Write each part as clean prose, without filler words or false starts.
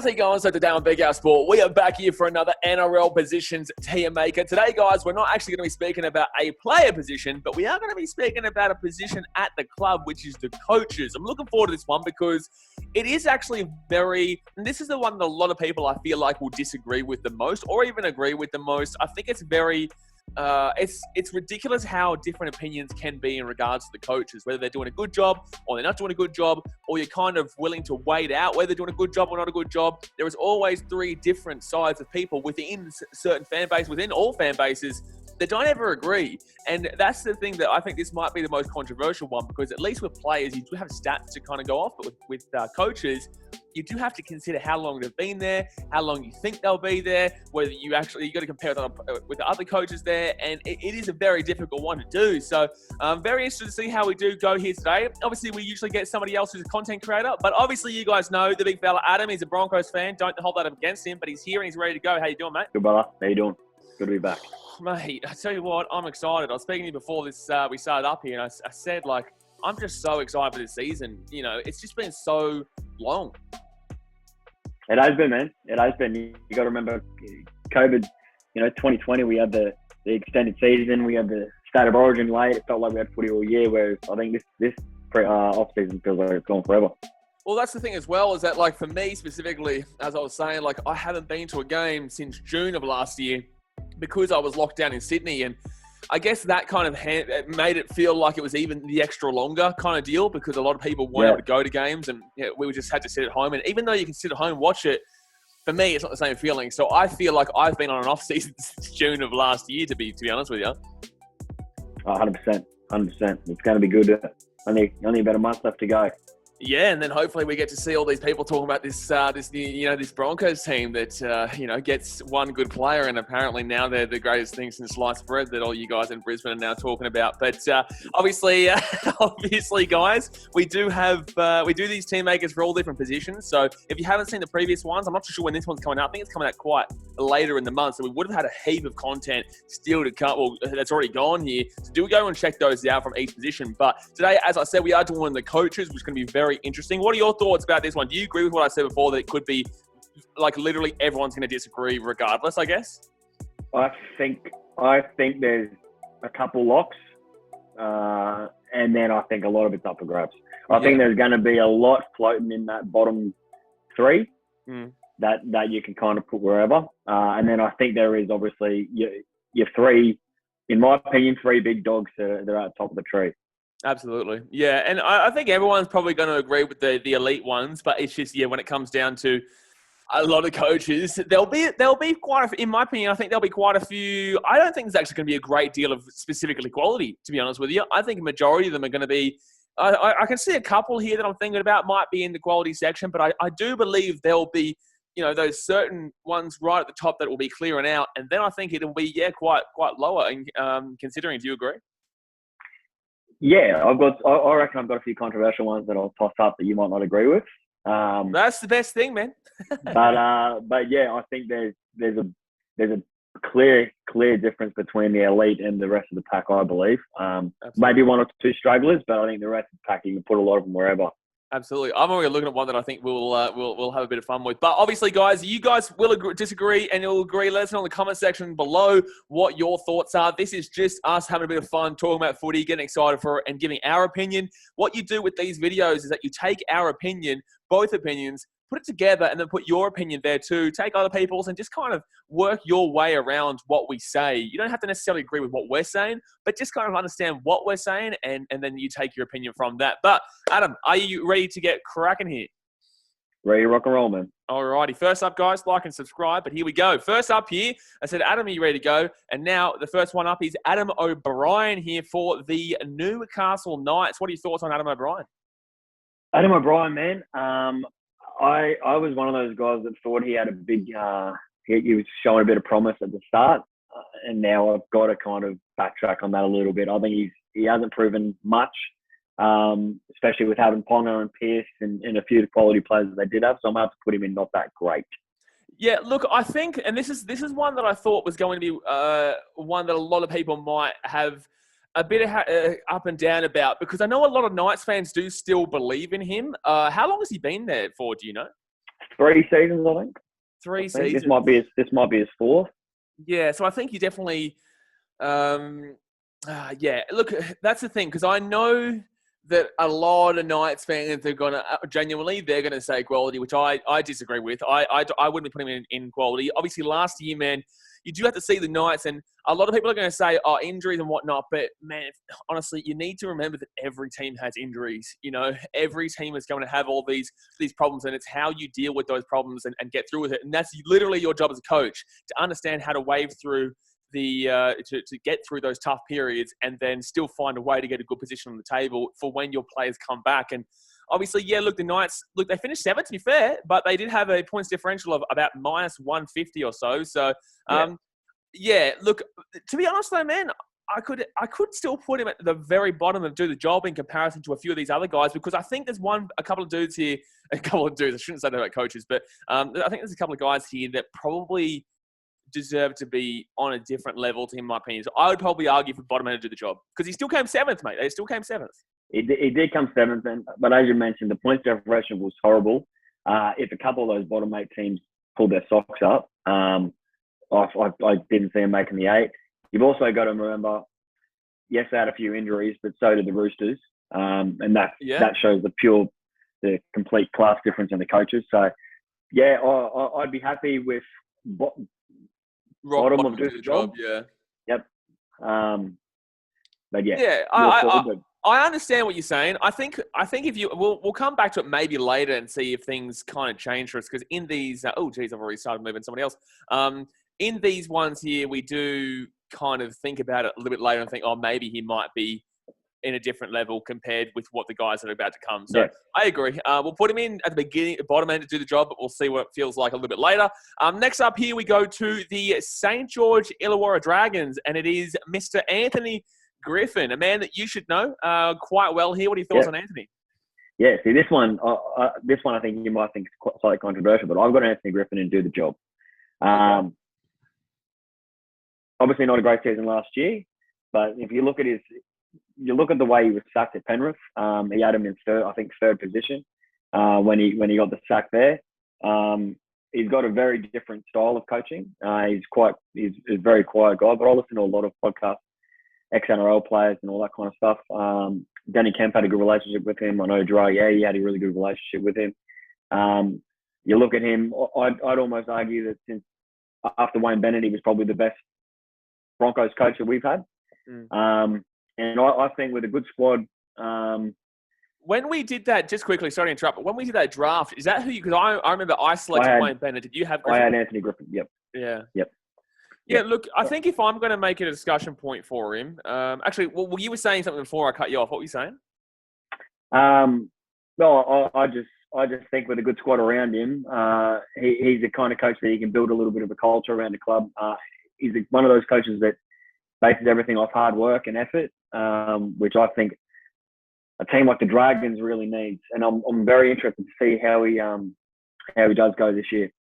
How's it going? So today on BKRsport, we are back here for another NRL positions tier maker. Today, guys, we're not actually going to be speaking about a player position, but we are going to be speaking about a position at the club, which is the coaches. I'm looking forward to this one because it is actually and this is the one that a lot of people I feel like will disagree with the most or even agree with the most. I think it's very... it's ridiculous how different opinions can be in regards to the coaches, whether they're doing a good job or they're not doing a good job, or you're kind of willing to wait out whether they're doing a good job or not a good job. There is always three different sides of people within certain fan bases, within all fan bases, that don't ever agree. And that's the thing that I think this might be the most controversial one, because at least with players, you do have stats to kind of go off, but with coaches, you do have to consider how long they've been there, how long you think they'll be there, whether you got to compare with the other coaches there, and it is a very difficult one to do. So I'm very interested to see how we do go here today. Obviously, we usually get somebody else who's a content creator, but obviously you guys know the big fella Adam. He's a Broncos fan. Don't hold that up against him, but he's here and he's ready to go. How you doing, mate? Good, brother. How you doing? Good to be back. Mate, I tell you what, I'm excited. I was speaking to you before this we started up here, and I said, like, I'm just so excited for this season. You know, it's just been so long. It has been, man. It has been. You got to remember COVID, 2020, we had the extended season. We had the State of Origin late. It felt like we had footy all year, whereas I think this off-season feels like it's gone forever. Well, that's the thing as well, is that, like, for me specifically, as I was saying, like, I haven't been to a game since June of last year because I was locked down in Sydney. And I guess that kind of made it feel like it was even the extra longer kind of deal, because a lot of people weren't able to go to games, and we just had to sit at home. And even though you can sit at home and watch it, for me, it's not the same feeling. So I feel like I've been on an off season since June of last year, to be honest with you. 100%. It's going to be good. Only about a month left to go. Yeah, and then hopefully we get to see all these people talking about this this Broncos team that gets one good player, and apparently now they're the greatest thing since sliced bread that all you guys in Brisbane are now talking about. But obviously, guys, we do these team makers for all different positions. So if you haven't seen the previous ones, I'm not too sure when this one's coming out. I think it's coming out quite later in the month, so we would have had a heap of content still to come. Well, that's already gone here. So do go and check those out from each position. But today, as I said, we are doing the coaches, which is going to be very interesting. What are your thoughts about this one? Do you agree with what I said before, that it could be like literally everyone's going to disagree regardless, I guess? I think there's a couple locks, and then I think a lot of it's up for grabs. I think there's going to be a lot floating in that bottom three that you can kind of put wherever. And then I think there is obviously your three, in my opinion, three big dogs that are at the top of the tree. Absolutely. Yeah. And I think everyone's probably going to agree with the elite ones, but it's just, when it comes down to a lot of coaches, there'll be quite in my opinion, I think there'll be quite a few. I don't think there's actually going to be a great deal of specific equality, to be honest with you. I think a majority of them are going to be, I can see a couple here that I'm thinking about might be in the quality section, but I do believe there'll be, those certain ones right at the top that will be clearing out. And then I think it'll be, quite lower, considering. Do you agree? Yeah, I reckon I've got a few controversial ones that I'll toss up that you might not agree with. That's the best thing, man. but yeah, I think there's a clear difference between the elite and the rest of the pack, I believe. Maybe one or two stragglers, but I think the rest of the pack, you can put a lot of them wherever. Absolutely. I'm already looking at one that I think we'll have a bit of fun with. But obviously, guys, you guys will disagree and you'll agree. Let us know in the comment section below what your thoughts are. This is just us having a bit of fun, talking about footy, getting excited for it, and giving our opinion. What you do with these videos is that you take our opinion, both opinions, put it together, and then put your opinion there too. Take other people's and just kind of work your way around what we say. You don't have to necessarily agree with what we're saying, but just kind of understand what we're saying, and then you take your opinion from that. But Adam, are you ready to get cracking here? Ready to rock and roll, man. Alrighty. First up, guys, like and subscribe. But here we go. First up here, I said, Adam, are you ready to go? And now the first one up is Adam O'Brien here for the Newcastle Knights. What are your thoughts on Adam O'Brien? Adam O'Brien, man. I was one of those guys that thought he had a big, he was showing a bit of promise at the start, and now I've got to kind of backtrack on that a little bit. I think he hasn't proven much, especially with having Ponga and Pearce and a few quality players that they did have, so I'm going to have to put him in not that great. Yeah, look, I think, and this is one that I thought was going to be one that a lot of people might have a bit of up and down about, because I know a lot of Knights fans do still believe in him. How long has he been there for, do you know? 3 seasons, I think. 3 I think seasons. This might be his 4th. Yeah, so I think you definitely, yeah. Look, that's the thing, because I know that a lot of Knights fans are gonna they're gonna say quality, which I disagree with. I wouldn't be putting him in quality. Obviously, last year, man, you do have to see the Knights, and a lot of people are going to say, oh, injuries and whatnot. But man, honestly, you need to remember that every team has injuries. You know, every team is going to have all these problems, and it's how you deal with those problems and get through with it. And that's literally your job as a coach, to understand how to wave through the to get through those tough periods and then still find a way to get a good position on the table for when your players come back. And obviously, yeah, look, the Knights, they finished 7th, to be fair, but they did have a points differential of about minus 150 or so. So, yeah, look, to be honest though, man, I could still put him at the very bottom of do the job in comparison to a few of these other guys, because I think there's a couple of dudes here, I shouldn't say that about coaches, but I think there's a couple of guys here that probably deserve to be on a different level to him, in my opinion. So I would probably argue for bottom end to do the job, because he still came 7th, mate. He still came 7th. He did come 7th, but as you mentioned, the points differential was horrible. If a couple of those bottom 8 teams pulled their socks up, I didn't see him making the 8. You've also got to remember, yes, they had a few injuries, but so did the Roosters, and that shows the complete class difference in the coaches. So, yeah, I'd be happy with bottom of do the job. Yeah. Yep. But yeah. Yeah, I understand what you're saying. I think if we'll come back to it maybe later and see if things kind of change for us, because in these I've already started moving somebody else. In these ones here, we do kind of think about it a little bit later and think, oh, maybe he might be in a different level compared with what the guys that are about to come. So I agree. We'll put him in at the beginning, bottom end to do the job, but we'll see what it feels like a little bit later. Next up here, we go to the St. George Illawarra Dragons, and it is Mr. Anthony Griffin, a man that you should know quite well here. What are your thoughts on Anthony? Yeah, see, this one I think you might think is quite slightly controversial, but I've got Anthony Griffin and do the job. Obviously not a great season last year, but if you look at the way he was sacked at Penrith, he had him in third position when he got the sack there. He's got a very different style of coaching. He's a very quiet guy, but I listen to a lot of podcasts, ex-NRL players and all that kind of stuff. Danny Kemp had a good relationship with him. I know Dry, he had a really good relationship with him. You look at him, I'd almost argue that since after Wayne Bennett, he was probably the best Broncos coach that we've had. And I think with a good squad. When we did that, just quickly, sorry to interrupt, but when we did that draft, is that who you, because I remember I selected Wayne Bennett. Did you have Griffin? I had Anthony Griffin, yep. Yeah. Yep. Yeah, look, I think if I'm going to make it a discussion point for him, actually, well, you were saying something before I cut you off. What were you saying? No, I just think with a good squad around him, he's the kind of coach that he can build a little bit of a culture around the club. He's one of those coaches that bases everything off hard work and effort, which I think a team like the Dragons really needs. And I'm very interested to see how he does go this year.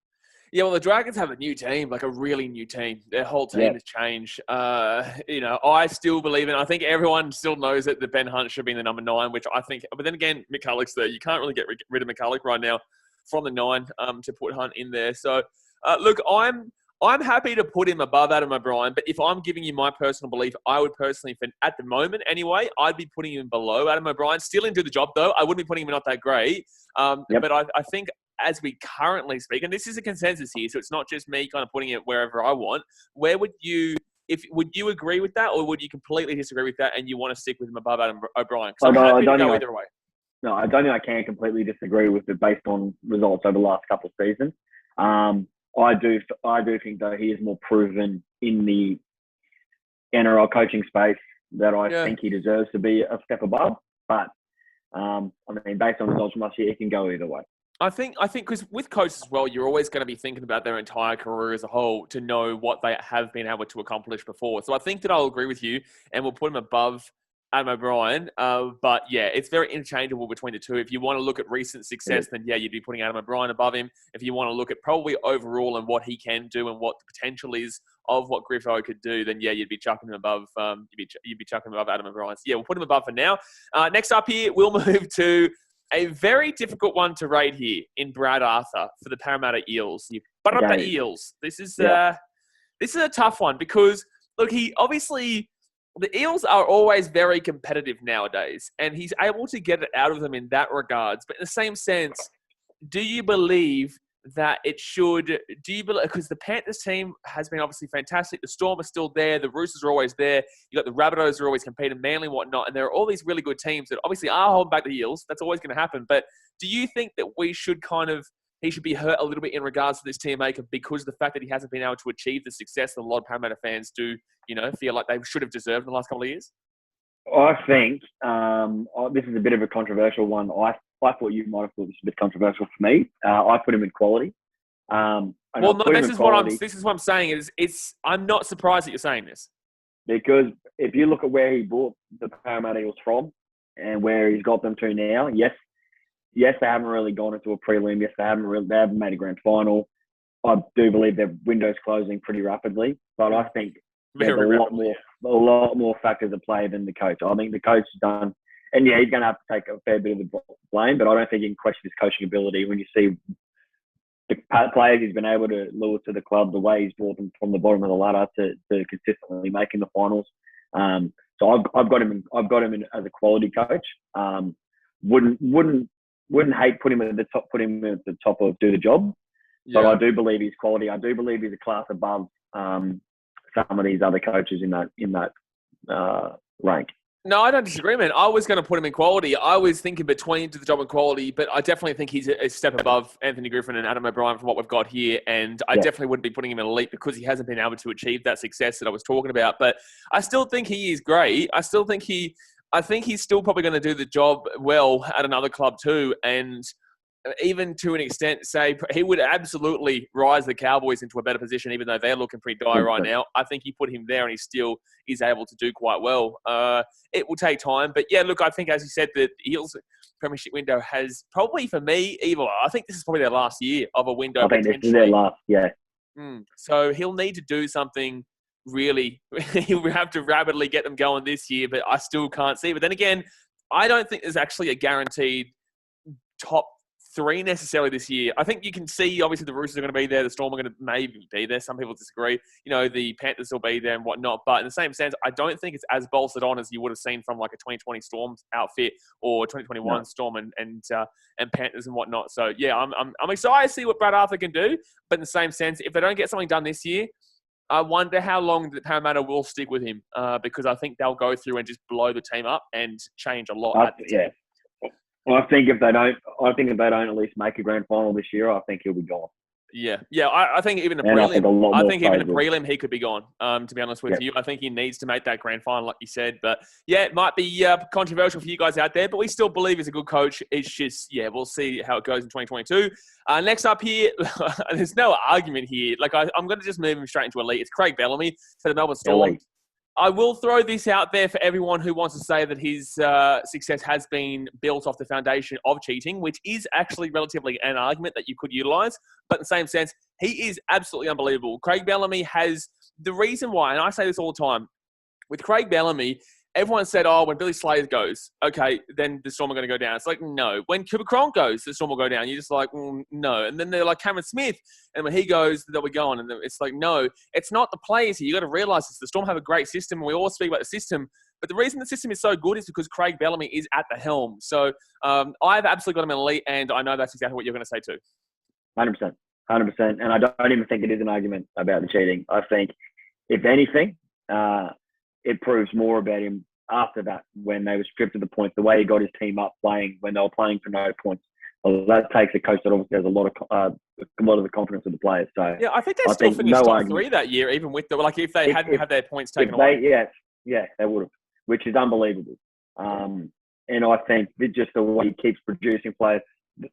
Yeah, well, the Dragons have a new team, like a really new team. Their whole team has changed. I still believe in. I think everyone still knows that Ben Hunt should be in the number 9, which I think. But then again, McCulloch's there. You can't really get rid of McCulloch right now from the 9 to put Hunt in there. So, look, I'm happy to put him above Adam O'Brien, but if I'm giving you my personal belief, I would personally, at the moment anyway, I'd be putting him below Adam O'Brien. Still in do the job, though. I wouldn't be putting him in not that great. But I think as we currently speak, and this is a consensus here, so it's not just me kind of putting it wherever I want, would you agree with that, or would you completely disagree with that and you want to stick with him above Adam O'Brien? Because I'm happy to go either way. No, I don't think I can completely disagree with it based on results over the last couple of seasons. I do think, though, he is more proven in the NRL coaching space that I think he deserves to be a step above. But, based on results from last year, it can go either way. I think because with coaches as well, you're always going to be thinking about their entire career as a whole to know what they have been able to accomplish before. So I think that I'll agree with you, and we'll put him above Adam O'Brien. But yeah, it's very interchangeable between the two. If you want to look at recent success, then you'd be putting Adam O'Brien above him. If you want to look at probably overall and what he can do and what the potential is of what Griffo could do, then you'd be chucking him above. You'd be chucking him above Adam O'Brien. So yeah, we'll put him above for now. Next up here, we'll move to A very difficult one to rate here in Brad Arthur for the Parramatta Eels. You Parramatta Eels. This is a tough one because, look, the Eels are always very competitive nowadays, and he's able to get it out of them in that regards. But in the same sense, do you believe that it should? Because the Panthers team has been obviously fantastic. The Storm are still there. The Roosters are always there. You got the Rabbitohs are always competing, Manly and whatnot. And there are all these really good teams that obviously are holding back the Eels. That's always going to happen. But do you think that he should be hurt a little bit in regards to this team maker because of the fact that he hasn't been able to achieve the success that a lot of Parramatta fans do, feel like they should have deserved in the last couple of years? I think this is a bit of a controversial one. I thought you might have thought this was a bit controversial for me. I put him in quality. This is what I'm saying. I'm not surprised that you're saying this. Because if you look at where he brought the Parramatta Eels from and where he's got them to now, yes, they haven't really gone into a prelim. Yes, they haven't made a grand final. I do believe their window's closing pretty rapidly, but I think there's a lot more factors at play than the coach. I think the coach has done, and he's going to have to take a fair bit of the blame, but I don't think you can question his coaching ability when you see the players he's been able to lure to the club, the way he's brought them from the bottom of the ladder to consistently making the finals. So I've got him in as a quality coach. Wouldn't hate putting him at the top of do the job. Yeah. But I do believe he's quality. I do believe he's a class above some of these other coaches in that rank. No, I don't disagree, man. I was going to put him in quality. I was thinking between to the job and quality, but I definitely think he's a step above Anthony Griffin and Adam O'Brien from what we've got here. And I definitely wouldn't be putting him in elite because he hasn't been able to achieve that success that I was talking about. But I still think he is great. I think he's still probably going to do the job well at another club too. And even to an extent, say he would absolutely rise the Cowboys into a better position, even though they're looking pretty dire right now. I think you put him there and he still is able to do quite well. It will take time. But yeah, look, I think, as you said, the Eels premiership window has probably, for me, I think this is probably their last year of a window. I think this is their last, yeah. So he'll need to do something really. He'll have to rapidly get them going this year, but I still can't see. But then again, I don't think there's actually a guaranteed top three necessarily this year. I think you can see, obviously, the Roosters are going to be there. The Storm are going to maybe be there. Some people disagree. The Panthers will be there and whatnot. But in the same sense, I don't think it's as bolstered on as you would have seen from like a 2020 Storm outfit or 2021 Storm and Panthers and whatnot. So, yeah, I'm excited to see what Brad Arthur can do. But in the same sense, if they don't get something done this year, I wonder how long the Parramatta will stick with him because I think they'll go through and just blow the team up and change a lot. I think if they don't at least make a grand final this year, I think he'll be gone. Yeah. I think even a prelim. I think even a prelim he could be gone. To be honest with you, I think he needs to make that grand final, like you said. But yeah, it might be controversial for you guys out there, but we still believe he's a good coach. It's just we'll see how it goes in 2022. Next up here, there's no argument here. Like I'm going to just move him straight into elite. It's Craig Bellamy for the Melbourne Storm. Elite. I will throw this out there for everyone who wants to say that his success has been built off the foundation of cheating, which is actually relatively an argument that you could utilise. But in the same sense, he is absolutely unbelievable. Craig Bellamy has the reason why, and I say this all the time, with Craig Bellamy, everyone said, when Billy Slater goes, okay, then the Storm are going to go down. It's like, no. When Cooper Cronk goes, the Storm will go down. You're just like, no. And then they're like Cameron Smith. And when he goes, they'll be going. And it's like, no. It's not the players here. You got to realise this. The Storm have a great system. We all speak about the system. But the reason the system is so good is because Craig Bellamy is at the helm. So I've absolutely got him in elite, and I know that's exactly what you're going to say too. 100%. 100%. And I don't even think it is an argument about the cheating. I think, if anything, it proves more about him after that, when they were stripped of the points, the way he got his team up playing when they were playing for no points. Well, that takes a coach that obviously has a lot of the confidence of the players. So yeah, I think they still finished top three that year, even with if they hadn't had their points taken away. Yeah, they would have, which is unbelievable. And I think just the way he keeps producing players,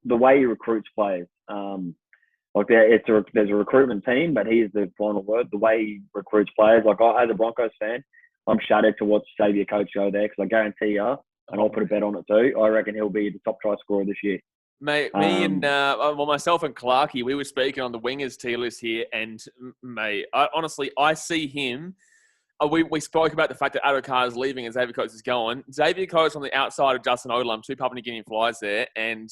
the way he recruits players. There's a recruitment team, but he is the final word. The way he recruits players, as a Broncos fan, I'm shattered to watch Xavier Coates go there because I guarantee you, and I'll put a bet on it too, I reckon he'll be the top try scorer this year. Mate, myself and Clarkey, we were speaking on the wingers tier list here, and mate, I see him We spoke about the fact that Adokar is leaving and Xavier Coates is going. Xavier Coates on the outside of Justin Odlum, 2 Papua New Guinea flies there. And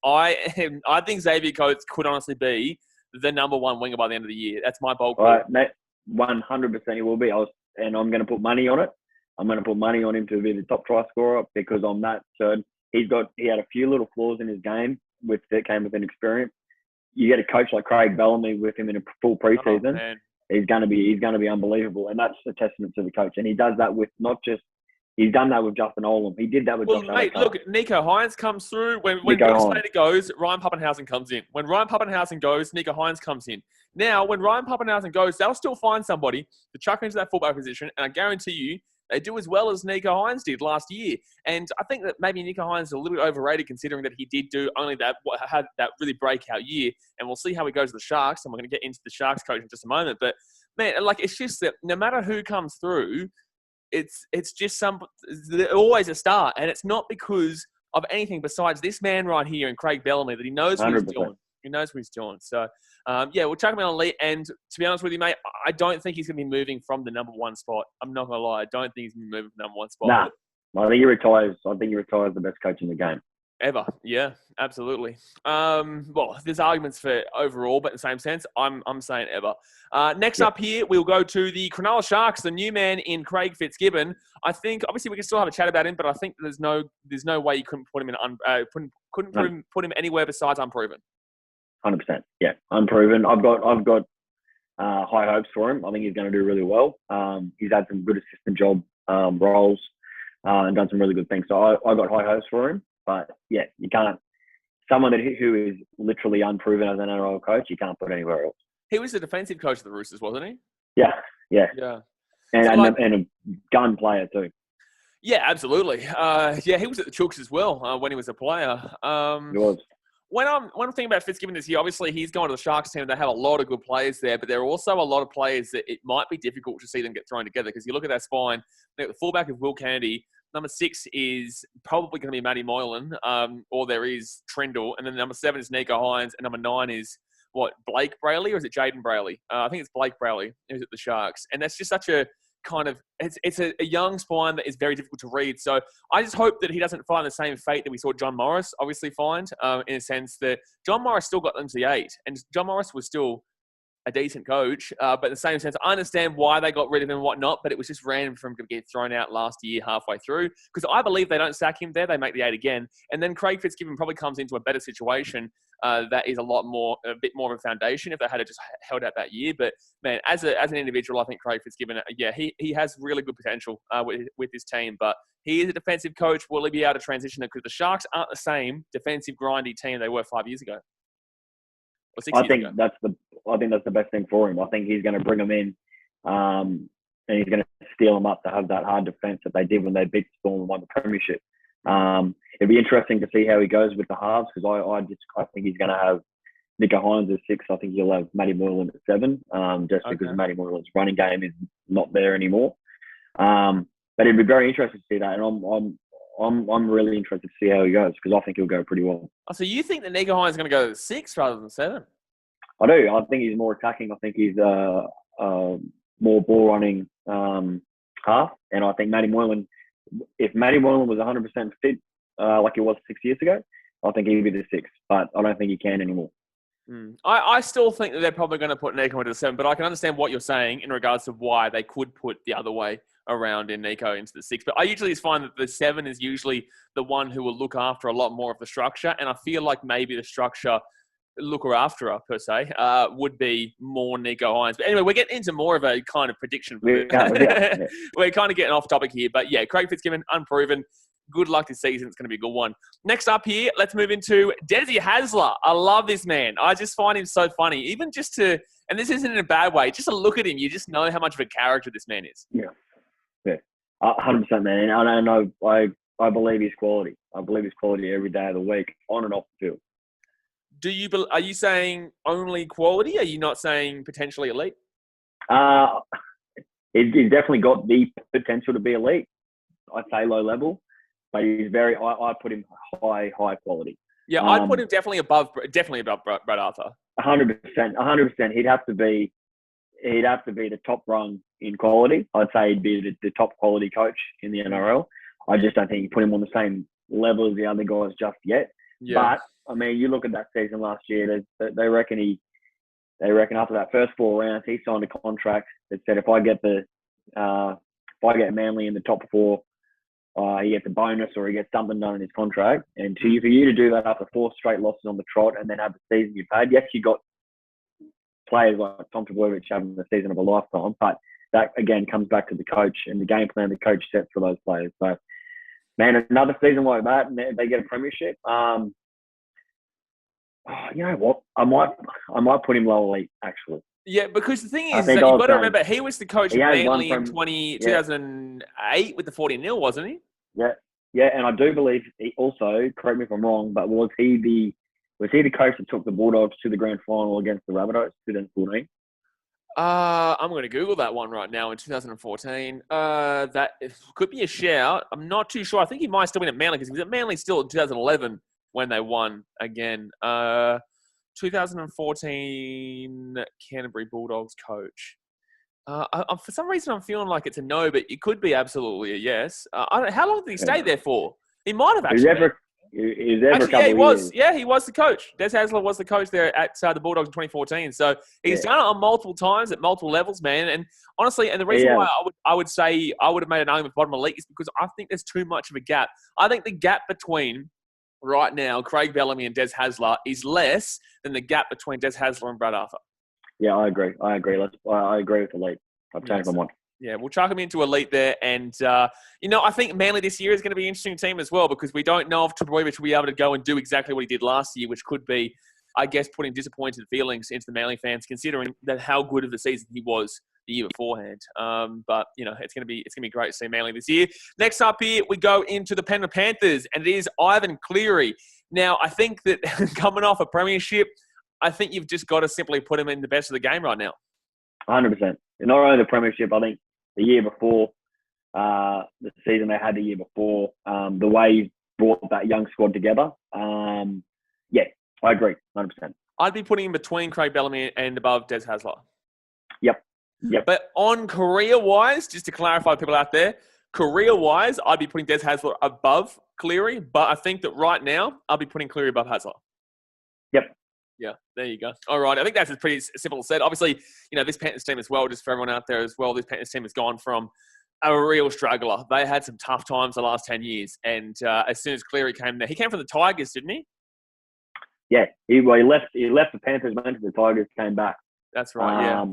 I think Xavier Coates could honestly be the number 1 winger by the end of the year. That's my bold call. All right, mate, 100% he will be. And I'm going to put money on it. I'm going to put money on him to be the top try scorer because I'm that certain. He had a few little flaws in his game that came with an experience. You get a coach like Craig Bellamy with him in a full preseason. Oh, he's going to be unbelievable, and that's a testament to the coach. And he does that with he's done that with Justin Olam. He did that with Josh mate, Adokar. look, Nico Hines comes through. When Bill Slater goes, Ryan Pappenhausen comes in. When Ryan Pappenhausen goes, Nico Hines comes in. Now, when Ryan Pappenhausen goes, they'll still find somebody to chuck into that fullback position, and I guarantee you, they do as well as Nico Hines did last year. And I think that maybe Nico Hines is a little bit overrated considering that he did do only had that really breakout year. And we'll see how he goes to the Sharks, and we're going to get into the Sharks coach in just a moment. But, man, it's just that no matter who comes through, it's just always a start. And it's not because of anything besides this man right here and Craig Bellamy that he knows what he's doing. He knows what he's doing. So, we'll chuck him on elite. And to be honest with you, mate, I don't think he's going to be moving from the number 1 spot. I'm not going to lie. I don't think he's going to be moving from the number 1 spot. Nah, I think he retires. the best coach in the game. Ever. Yeah, absolutely. There's arguments for overall, but in the same sense, I'm saying ever. Next up here, we'll go to the Cronulla Sharks, the new man in Craig Fitzgibbon. I think, obviously, we can still have a chat about him, but I think there's no way you couldn't put him in put him anywhere besides unproven. 100%. Yeah, unproven. I've got high hopes for him. I think he's going to do really well. He's had some good assistant job roles and done some really good things. So I got high hopes for him. But yeah, you can't. Someone who is literally unproven as an NRL coach, you can't put anywhere else. He was the defensive coach of the Roosters, wasn't he? Yeah. And a gun player too. Yeah, absolutely. He was at the Chooks as well when he was a player. He was. When I'm thinking about Fitzgibbon this year, obviously he's going to the Sharks team. They have a lot of good players there, but there are also a lot of players that it might be difficult to see them get thrown together because you look at that spine. The fullback of Will Kennedy. Number 6 is probably going to be Matty Moylan, or there is Trendle, and then number 7 is Nico Hines, and number 9 is Blake Brayley, or is it Jaden Brayley? I think it's Blake Brayley who's at the Sharks, and that's just such a kind of it's a young spine that is very difficult to read. So I just hope that he doesn't find the same fate that we saw John Morris obviously find, in a sense that John Morris still got them to the 8, and John Morris was still a decent coach, but in the same sense, I understand why they got rid of him and whatnot, but it was just random for him to get thrown out last year halfway through, because I believe they don't sack him there, they make the 8 again, and then Craig Fitzgibbon probably comes into a better situation that is a bit more of a foundation if they had just held out that year. But man, as an individual, I think Craig Fitzgibbon, he has really good potential with his team, but he is a defensive coach. Will he be able to transition it? Because the Sharks aren't the same defensive grindy team they were 5 years ago. I think that's the best thing for him. I think he's going to bring them in, and he's going to steel them up to have that hard defence that they did when they beat Storm and won the premiership. It'd be interesting to see how he goes with the halves because I think he's going to have Nico Hines at 6. I think he'll have Matty Moylan at 7, because Matty Moylan's running game is not there anymore. But it'd be very interesting to see that, and I'm really interested to see how he goes because I think he'll go pretty well. Oh, so you think that Nico Hines is going to go to 6 rather than 7? I do. I think he's more attacking. I think he's more ball running half, and I think Matty Moylan. If Matty Moylan was 100% fit, like he was 6 years ago, I think he'd be the 6. But I don't think he can anymore. I still think that they're probably going to put Nico into the 7, but I can understand what you're saying in regards to why they could put the other way around in Nico into the 6. But I usually find that the 7 is usually the one who will look after a lot more of the structure, and I feel like maybe the structure looker after her, per se, would be more Nico Hines. But anyway, we're getting into more of a kind of prediction. We're kind of getting off topic here. But yeah, Craig Fitzgibbon, unproven. Good luck this season. It's going to be a good one. Next up here, let's move into Desi Hasler. I love this man. I just find him so funny. Even just to, and this isn't in a bad way, just to look at him, you just know how much of a character this man is. Yeah. 100%, man. I believe his quality. I believe his quality every day of the week, on and off the field. Are you saying only quality? Are you not saying potentially elite? He's definitely got the potential to be elite. I'd say low level, but he's very. I put him high quality. Yeah, I'd put him definitely above Brad Arthur. 100%. He'd have to be the top rung in quality. I'd say he'd be the top quality coach in the NRL. I just don't think you put him on the same level as the other guys just yet. Yeah. But I mean, you look at that season last year. They reckon after that first 4 rounds, he signed a contract that said if I get Manly in the top 4, he gets a bonus or he gets something done in his contract. And for you to do that after 4 straight losses on the trot and then have the season you've had, yes, you got players like Tom Trbojevic having the season of a lifetime, but that again comes back to the coach and the game plan the coach sets for those players. So, man, another season like that, and they get a premiership. You know what? I might put him low elite actually. Yeah, because the thing is that you've got to remember he was the coach of Manly in 2008 with the 40-0, wasn't he? Yeah, and I do believe he also, correct me if I'm wrong, but was he the coach that took the Bulldogs to the grand final against the Rabbitohs 2014? I'm going to Google that one right now in 2014. That could be a shout. I'm not too sure. I think he might still been at Manly because he was at Manly still in 2011 when they won again. 2014 Canterbury Bulldogs coach. For some reason, I'm feeling like it's a no, but it could be absolutely a yes. How long did he stay there for? He might have actually. He was. Yeah, he was the coach. Des Hasler was the coach there at the Bulldogs in 2014. So he's done it on multiple times at multiple levels, man. And honestly, and the reason why I would say I would have made an argument for bottom elite is because I think there's too much of a gap. I think the gap between right now Craig Bellamy and Des Hasler is less than the gap between Des Hasler and Brad Arthur. Yeah, I agree. I agree with elite. I've changed my mind. Yeah, we'll chuck him into elite there. And, I think Manly this year is going to be an interesting team as well because we don't know if Trbojevic will be able to go and do exactly what he did last year, which could be, I guess, putting disappointed feelings into the Manly fans considering that how good of the season he was the year beforehand. But, it's going to be great to see Manly this year. Next up here, we go into the Penrith Panthers, and it is Ivan Cleary. Now, I think that coming off a premiership, I think you've just got to simply put him in the best of the game right now. 100%. Not only the premiership, I think the year before, the season they had the year before, the way he brought that young squad together. I agree, 100%. I'd be putting him between Craig Bellamy and above Des Hasler. Yep. But on career-wise, just to clarify people out there, career-wise, I'd be putting Des Hasler above Cleary, but I think that right now, I'll be putting Cleary above Hasler. Yep. Yeah, there you go. All right, I think that's a pretty simple said. Obviously, this Panthers team as well, just for everyone out there as well, this Panthers team has gone from a real struggler. They had some tough times the last 10 years, and as soon as Cleary came there, he came from the Tigers, didn't he? Yeah, he left the Panthers, went to the Tigers, came back. That's right, yeah.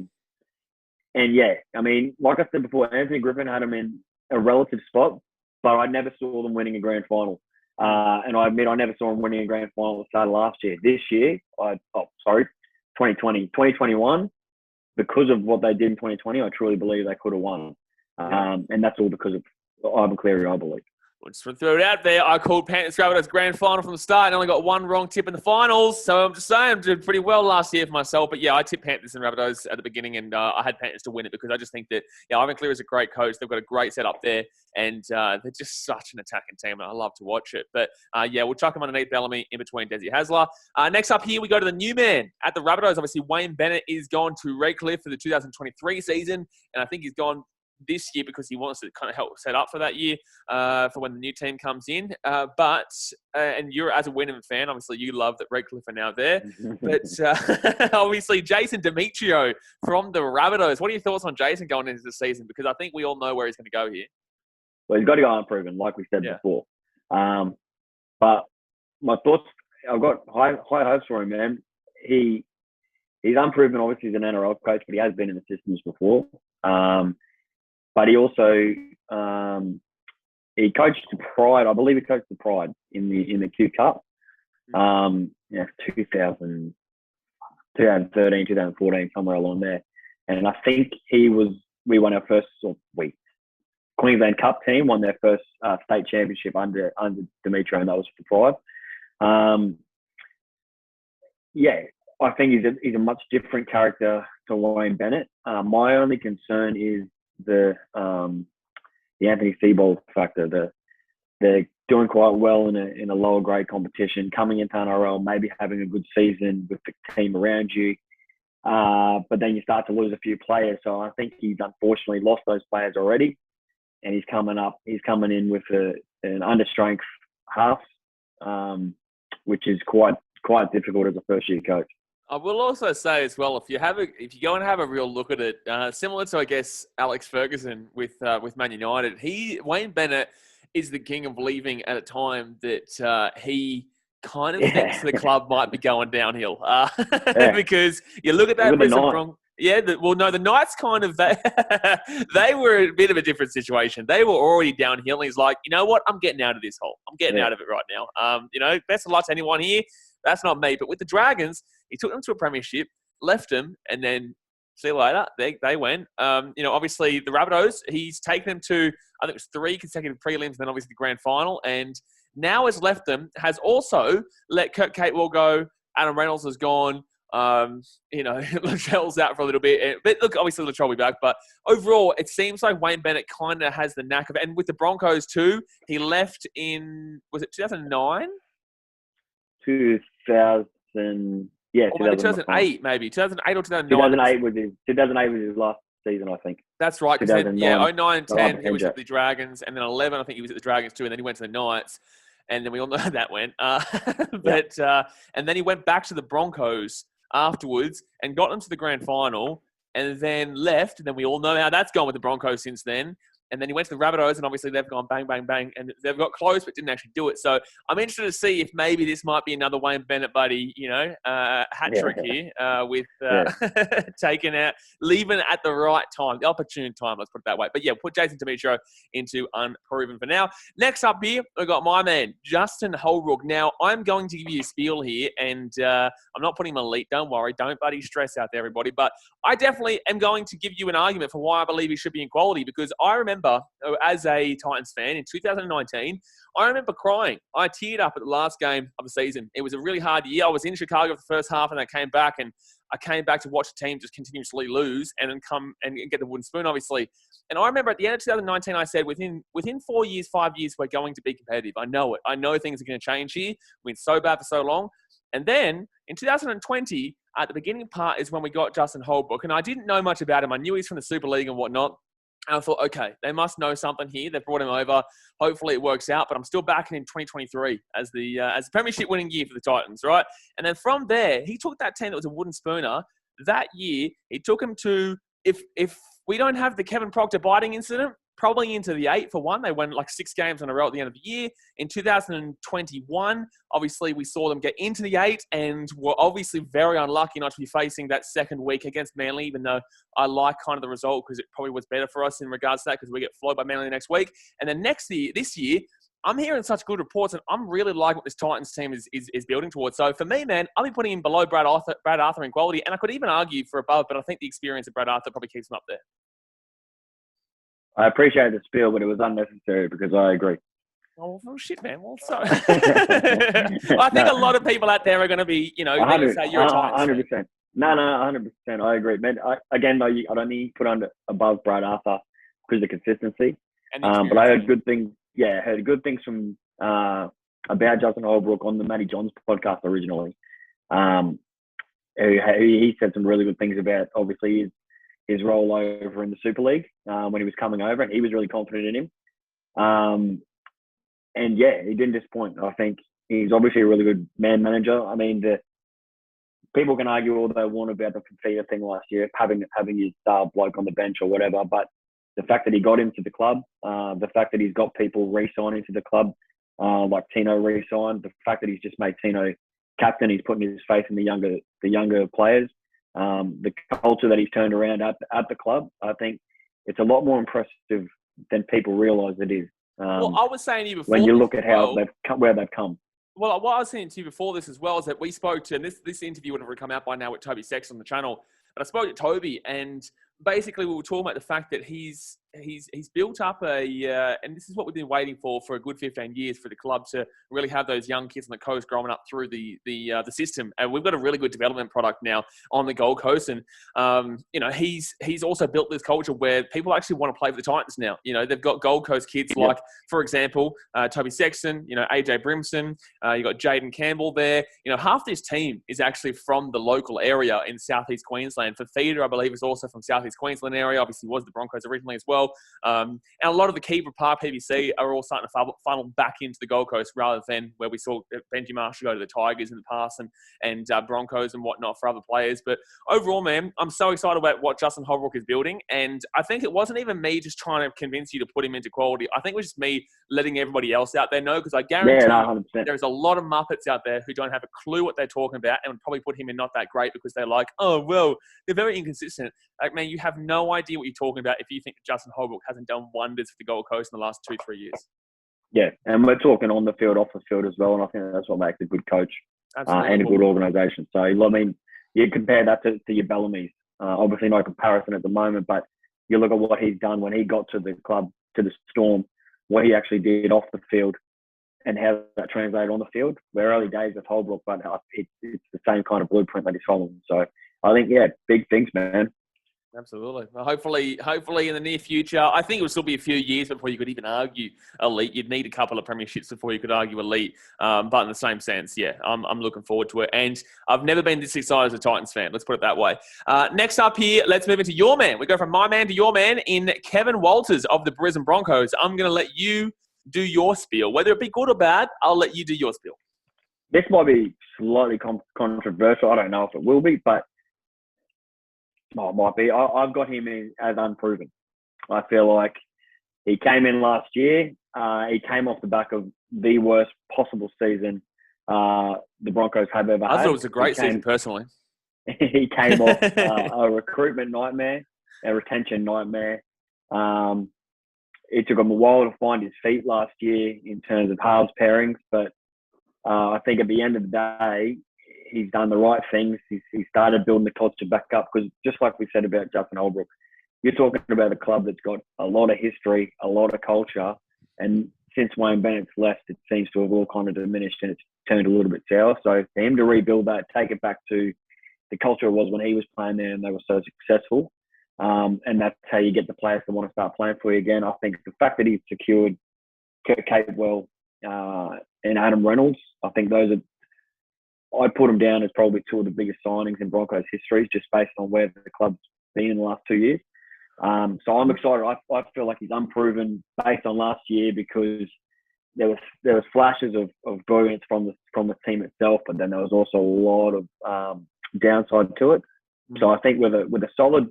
And I mean, like I said before, Anthony Griffin had him in a relative spot, but I never saw them winning a grand final. And I admit I never saw them winning a grand final at the start of last year. This year, 2021, because of what they did in 2020, I truly believe they could have won. And that's all because of Ivan Cleary, I believe. We'll just throw it out there. I called Panthers Rabbitohs grand final from the start and only got one wrong tip in the finals. So I'm just saying I did pretty well last year for myself. But, I tipped Panthers and Rabbitohs at the beginning and I had Panthers to win it because I just think that, Ivan Cleary is a great coach. They've got a great setup there and they're just such an attacking team. I love to watch it. But, we'll chuck them underneath Bellamy in between Desi Hasler. Next up here, we go to the new man at the Rabbitohs. Obviously, Wayne Bennett is gone to Redcliffe for the 2023 season. And I think he's gone this year because he wants to kind of help set up for that year for when the new team comes in. And you're, as a Wynnum fan, obviously you love that Redcliffe are now there. But obviously Jason Demetriou from the Rabbitohs. What are your thoughts on Jason going into the season? Because I think we all know where he's going to go here. Well, he's got to go unproven, like we said before. But my thoughts, I've got high hopes for him, man. He's unproven. Obviously, he's an NRL coach, but he has been in the systems before. But he also he coached the Pride. I believe he coached the Pride in the Q Cup. 2013, 2014, somewhere along there. And I think we won our first Queensland Cup team won their first state championship under Demetriou, and that was for Pride. I think he's a much different character to Wayne Bennett. My only concern is the Anthony Seibold factor. They're doing quite well in a lower grade competition, coming into NRL, maybe having a good season with the team around you. But then you start to lose a few players. So I think he's unfortunately lost those players already. And he's coming in with an understrength half, which is quite difficult as a first-year coach. I will also say as well, if you go and have a real look at it, similar to, I guess, Alex Ferguson with Man United, Wayne Bennett is the king of leaving at a time that he kind of thinks the club might be going downhill. Because you look at that Brisbane Broncos. Yeah, the Knights kind of, they were a bit of a different situation. They were already downhill, and he's like, you know what? I'm getting out of this hole. I'm getting out of it right now. Best of luck to anyone here. That's not me. But with the Dragons, he took them to a premiership, left them, and then see you later. They went. Obviously, the Rabbitohs, he's taken them to, I think it was 3 consecutive prelims, and then obviously the grand final, and now has left them, has also let Kurt Capewell go. Adam Reynolds has gone. Latrell's out for a little bit. But look, obviously Latrell will be back. But overall, it seems like Wayne Bennett kind of has the knack of it. And with the Broncos too, he left in, was it 2009? 2008 maybe. 2008 or 2009. 2008 was his last season, I think. That's right. 09 and 10, he was at the Dragons. And then 11, I think he was at the Dragons too. And then he went to the Knights. And then we all know how that went. And then he went back to the Broncos afterwards and got them to the grand final and then left. And then we all know how that's gone with the Broncos since then. And then he went to the Rabbitohs, and obviously they've gone bang, bang, bang. And they've got close, but didn't actually do it. So I'm interested to see if maybe this might be another Wayne Bennett buddy, hat trick here with taking out, leaving at the right time, the opportune time, let's put it that way. But yeah, put Jason Demetriou into Unproven for now. Next up here, we've got my man, Justin Holbrook. Now, I'm going to give you a spiel here, and I'm not putting him elite, don't worry. Don't buddy stress out there, everybody. But I definitely am going to give you an argument for why I believe he should be in quality, because I remember as a Titans fan in 2019, I remember crying. I teared up at the last game of the season. It was a really hard year. I was in Chicago for the first half, and I came back to watch the team just continuously lose and then come and get the wooden spoon, obviously. And I remember at the end of 2019, I said, within 4 years, 5 years, we're going to be competitive. I know it. I know things are going to change here. We've been so bad for so long. And then in 2020, at the beginning part is when we got Justin Holbrook, and I didn't know much about him. I knew he's from the Super League and whatnot. And I thought, okay, they must know something here. They've brought him over. Hopefully it works out. But I'm still backing in 2023 as the premiership winning year for the Titans, right? And then from there, he took that team that was a wooden spooner. That year, he took him to, if we don't have the Kevin Proctor biting incident, probably into the 8 for one. They won like 6 games in a row at the end of the year. In 2021, obviously we saw them get into the 8 and were obviously very unlucky not to be facing that second week against Manly, even though I like kind of the result because it probably was better for us in regards to that because we get flowed by Manly the next week. And then this year, I'm hearing such good reports, and I'm really liking what this Titans team is building towards. So for me, man, I'll be putting him below Brad Arthur in quality, and I could even argue for above, but I think the experience of Brad Arthur probably keeps him up there. I appreciate the spiel, but it was unnecessary because I agree. Oh, well shit, man. Well, so I think a lot of people out there are going to be, say you're a Titans 100%. No, 100%. I agree, man. I don't need to put above Brad Arthur because of the consistency. But I heard good things. Yeah, heard good things from about Justin Holbrook on the Matty Johns podcast originally. He said some really good things about obviously his role over in the Super League when he was coming over, and he was really confident in him. And yeah, he didn't disappoint. I think he's obviously a really good man manager. I mean, people can argue all they want about the Fafita thing last year, having his star bloke on the bench or whatever, but the fact that he got into the club, the fact that he's got people re-signing to the club, like Tino re-signed, the fact that he's just made Tino captain, he's putting his faith in the younger players, the culture that he's turned around at the club, I think it's a lot more impressive than people realise it is. Well, I was saying to you before, when you look at how where they've come. Well, what I was saying to you before this as well is that we spoke to, and this interview would have come out by now with Toby Sex on the channel, but I spoke to Toby, and basically we were talking about the fact that he's built up and this is what we've been waiting for a good 15 years for the club to really have those young kids on the coast growing up through the system. And we've got a really good development product now on the Gold Coast. And, he's also built this culture where people actually want to play for the Titans now. They've got Gold Coast kids like, for example, Toby Sexton, AJ Brimson, you've got Jaden Campbell there. Half this team is actually from the local area in Southeast Queensland. Fafita, I believe, is also from Southeast Queensland area. Obviously was the Broncos originally as well. And a lot of the key part PBC are all starting to funnel back into the Gold Coast rather than where we saw Benji Marshall go to the Tigers in the past and Broncos and whatnot for other players. But overall, man, I'm so excited about what Justin Holbrook is building. And I think it wasn't even me just trying to convince you to put him into quality. I think it was just me letting everybody else out there know, because I guarantee there's a lot of Muppets out there who don't have a clue what they're talking about and would probably put him in not that great because they're like, oh, well, they're very inconsistent. Like, man, you have no idea what you're talking about if you think Justin Holbrook hasn't done wonders for the Gold Coast in the last 2-3 years. Yeah, and we're talking on the field, off the field as well, and I think that's what makes a good coach and a good organisation. So, I mean, you compare that to your Bellamy's. Obviously, no comparison at the moment, but you look at what he's done when he got to the club, to the Storm, what he actually did off the field and how that translated on the field. We're early days with Holbrook, but it's the same kind of blueprint that he's following. So, I think, big things, man. Absolutely. Well, hopefully in the near future, I think it would still be a few years before you could even argue elite. You'd need a couple of premierships before you could argue elite. But in the same sense, I'm looking forward to it. And I've never been this excited as a Titans fan. Let's put it that way. Next up here, let's move into your man. We go from my man to your man in Kevin Walters of the Brisbane Broncos. I'm going to let you do your spiel. Whether it be good or bad, I'll let you do your spiel. This might be slightly controversial. I don't know if it will be, but it might be. I've got him as unproven. I feel like he came in last year. He came off the back of the worst possible season the Broncos have ever had. I thought it was a great season, personally. He came off a recruitment nightmare, a retention nightmare. It took him a while to find his feet last year in terms of halves pairings, but I think at the end of the day, he's done the right things. He started building the culture back up because just like we said about Justin Holbrook, you're talking about a club that's got a lot of history, a lot of culture. And since Wayne Bennett's left, it seems to have all kind of diminished and it's turned a little bit sour. So for him to rebuild that, take it back to the culture it was when he was playing there and they were so successful. And that's how you get the players that want to start playing for you again. I think the fact that he's secured Kurt Capewell and Adam Reynolds, I think those are, I'd put them down as probably two of the biggest signings in Broncos history, just based on where the club's been in the last 2 years. So I'm excited. I feel like he's unproven based on last year because there was flashes of brilliance from the team itself, but then there was also a lot of downside to it. So I think with a solid,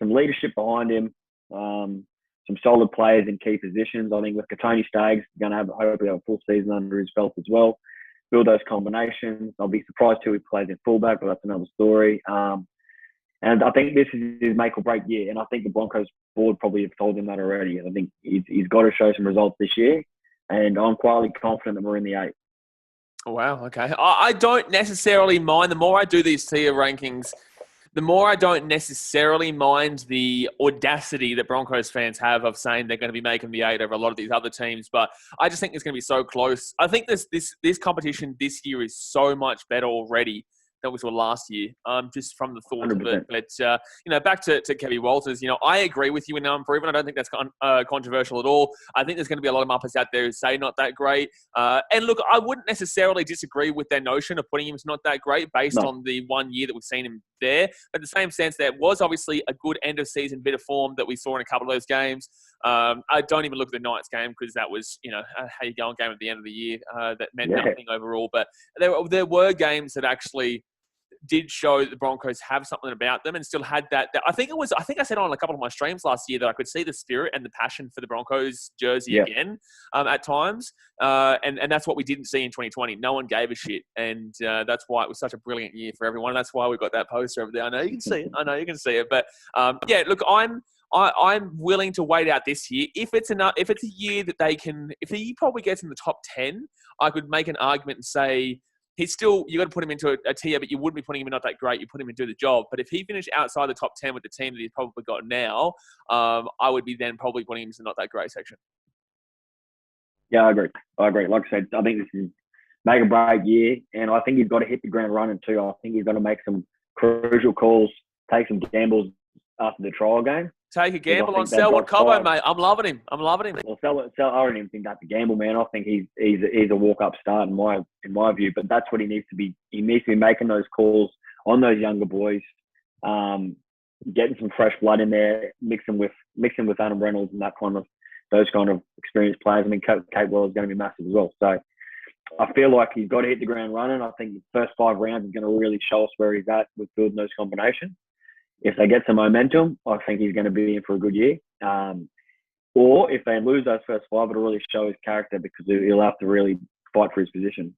some leadership behind him, some solid players in key positions. I think with Katoni Staggs going to hopefully have a full season under his belt as well. Build those combinations. I'll be surprised too if he plays in fullback, but that's another story. And I think this is his make or break year. And I think the Broncos board probably have told him that already. I think he's got to show some results this year. And I'm quietly confident that we're in the 8. Wow, okay. I don't necessarily mind. The more I do these tier rankings, the more I don't necessarily mind the audacity that Broncos fans have of saying they're going to be making the 8 over a lot of these other teams. But I just think it's going to be so close. I think this competition this year is so much better already than we saw last year, just from the thought 100%. Of it. But, back to Kevin Walters, I agree with you in Unproven. I don't think that's controversial at all. I think there's going to be a lot of Muppets out there who say not that great. And look, I wouldn't necessarily disagree with their notion of putting him as not that great based on the 1 year that we've seen him there. But in the same sense, there was obviously a good end-of-season bit of form that we saw in a couple of those games. I don't even look at the Knights game because that was, how you go on game at the end of the year that meant nothing overall. But there were games that actually did show that the Broncos have something about them and still had that. I think I said on a couple of my streams last year that I could see the spirit and the passion for the Broncos jersey again at times. And that's what we didn't see in 2020. No one gave a shit. And that's why it was such a brilliant year for everyone. That's why we got that poster over there. I know you can see it. But look, I'm willing to wait out this year. If it's a year that if he probably gets in the top 10, I could make an argument and say, he's still, you got to put him into a tier, but you wouldn't be putting him in not that great. You put him in do the job. But if he finished outside the top 10 with the team that he's probably got now, I would be then probably putting him into not that great section. Yeah, I agree. Like I said, I think this is make or break year, and I think he's got to hit the ground running too. I think he's got to make some crucial calls, take some gambles after the trial game. Take a gamble on Selwood Cobbo, mate. I'm loving him. Well, I don't even think that's a gamble, man. I think he's a walk-up start in my view. But that's what he needs to be. He needs to be making those calls on those younger boys, getting some fresh blood in there, mixing with Adam Reynolds and those kind of experienced players. I mean, Kate Wells is going to be massive as well. So I feel like he's got to hit the ground running. I think the first 5 rounds is going to really show us where he's at with building those combinations. If they get some momentum, I think he's going to be in for a good year. Or if they lose those first 5, it'll really show his character because he'll have to really fight for his position.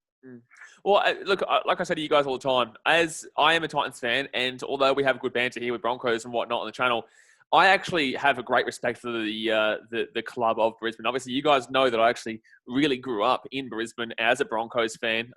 Well, look, like I said to you guys all the time, as I am a Titans fan, and although we have good banter here with Broncos and whatnot on the channel, I actually have a great respect for the club of Brisbane. Obviously, you guys know that I actually really grew up in Brisbane as a Broncos fan,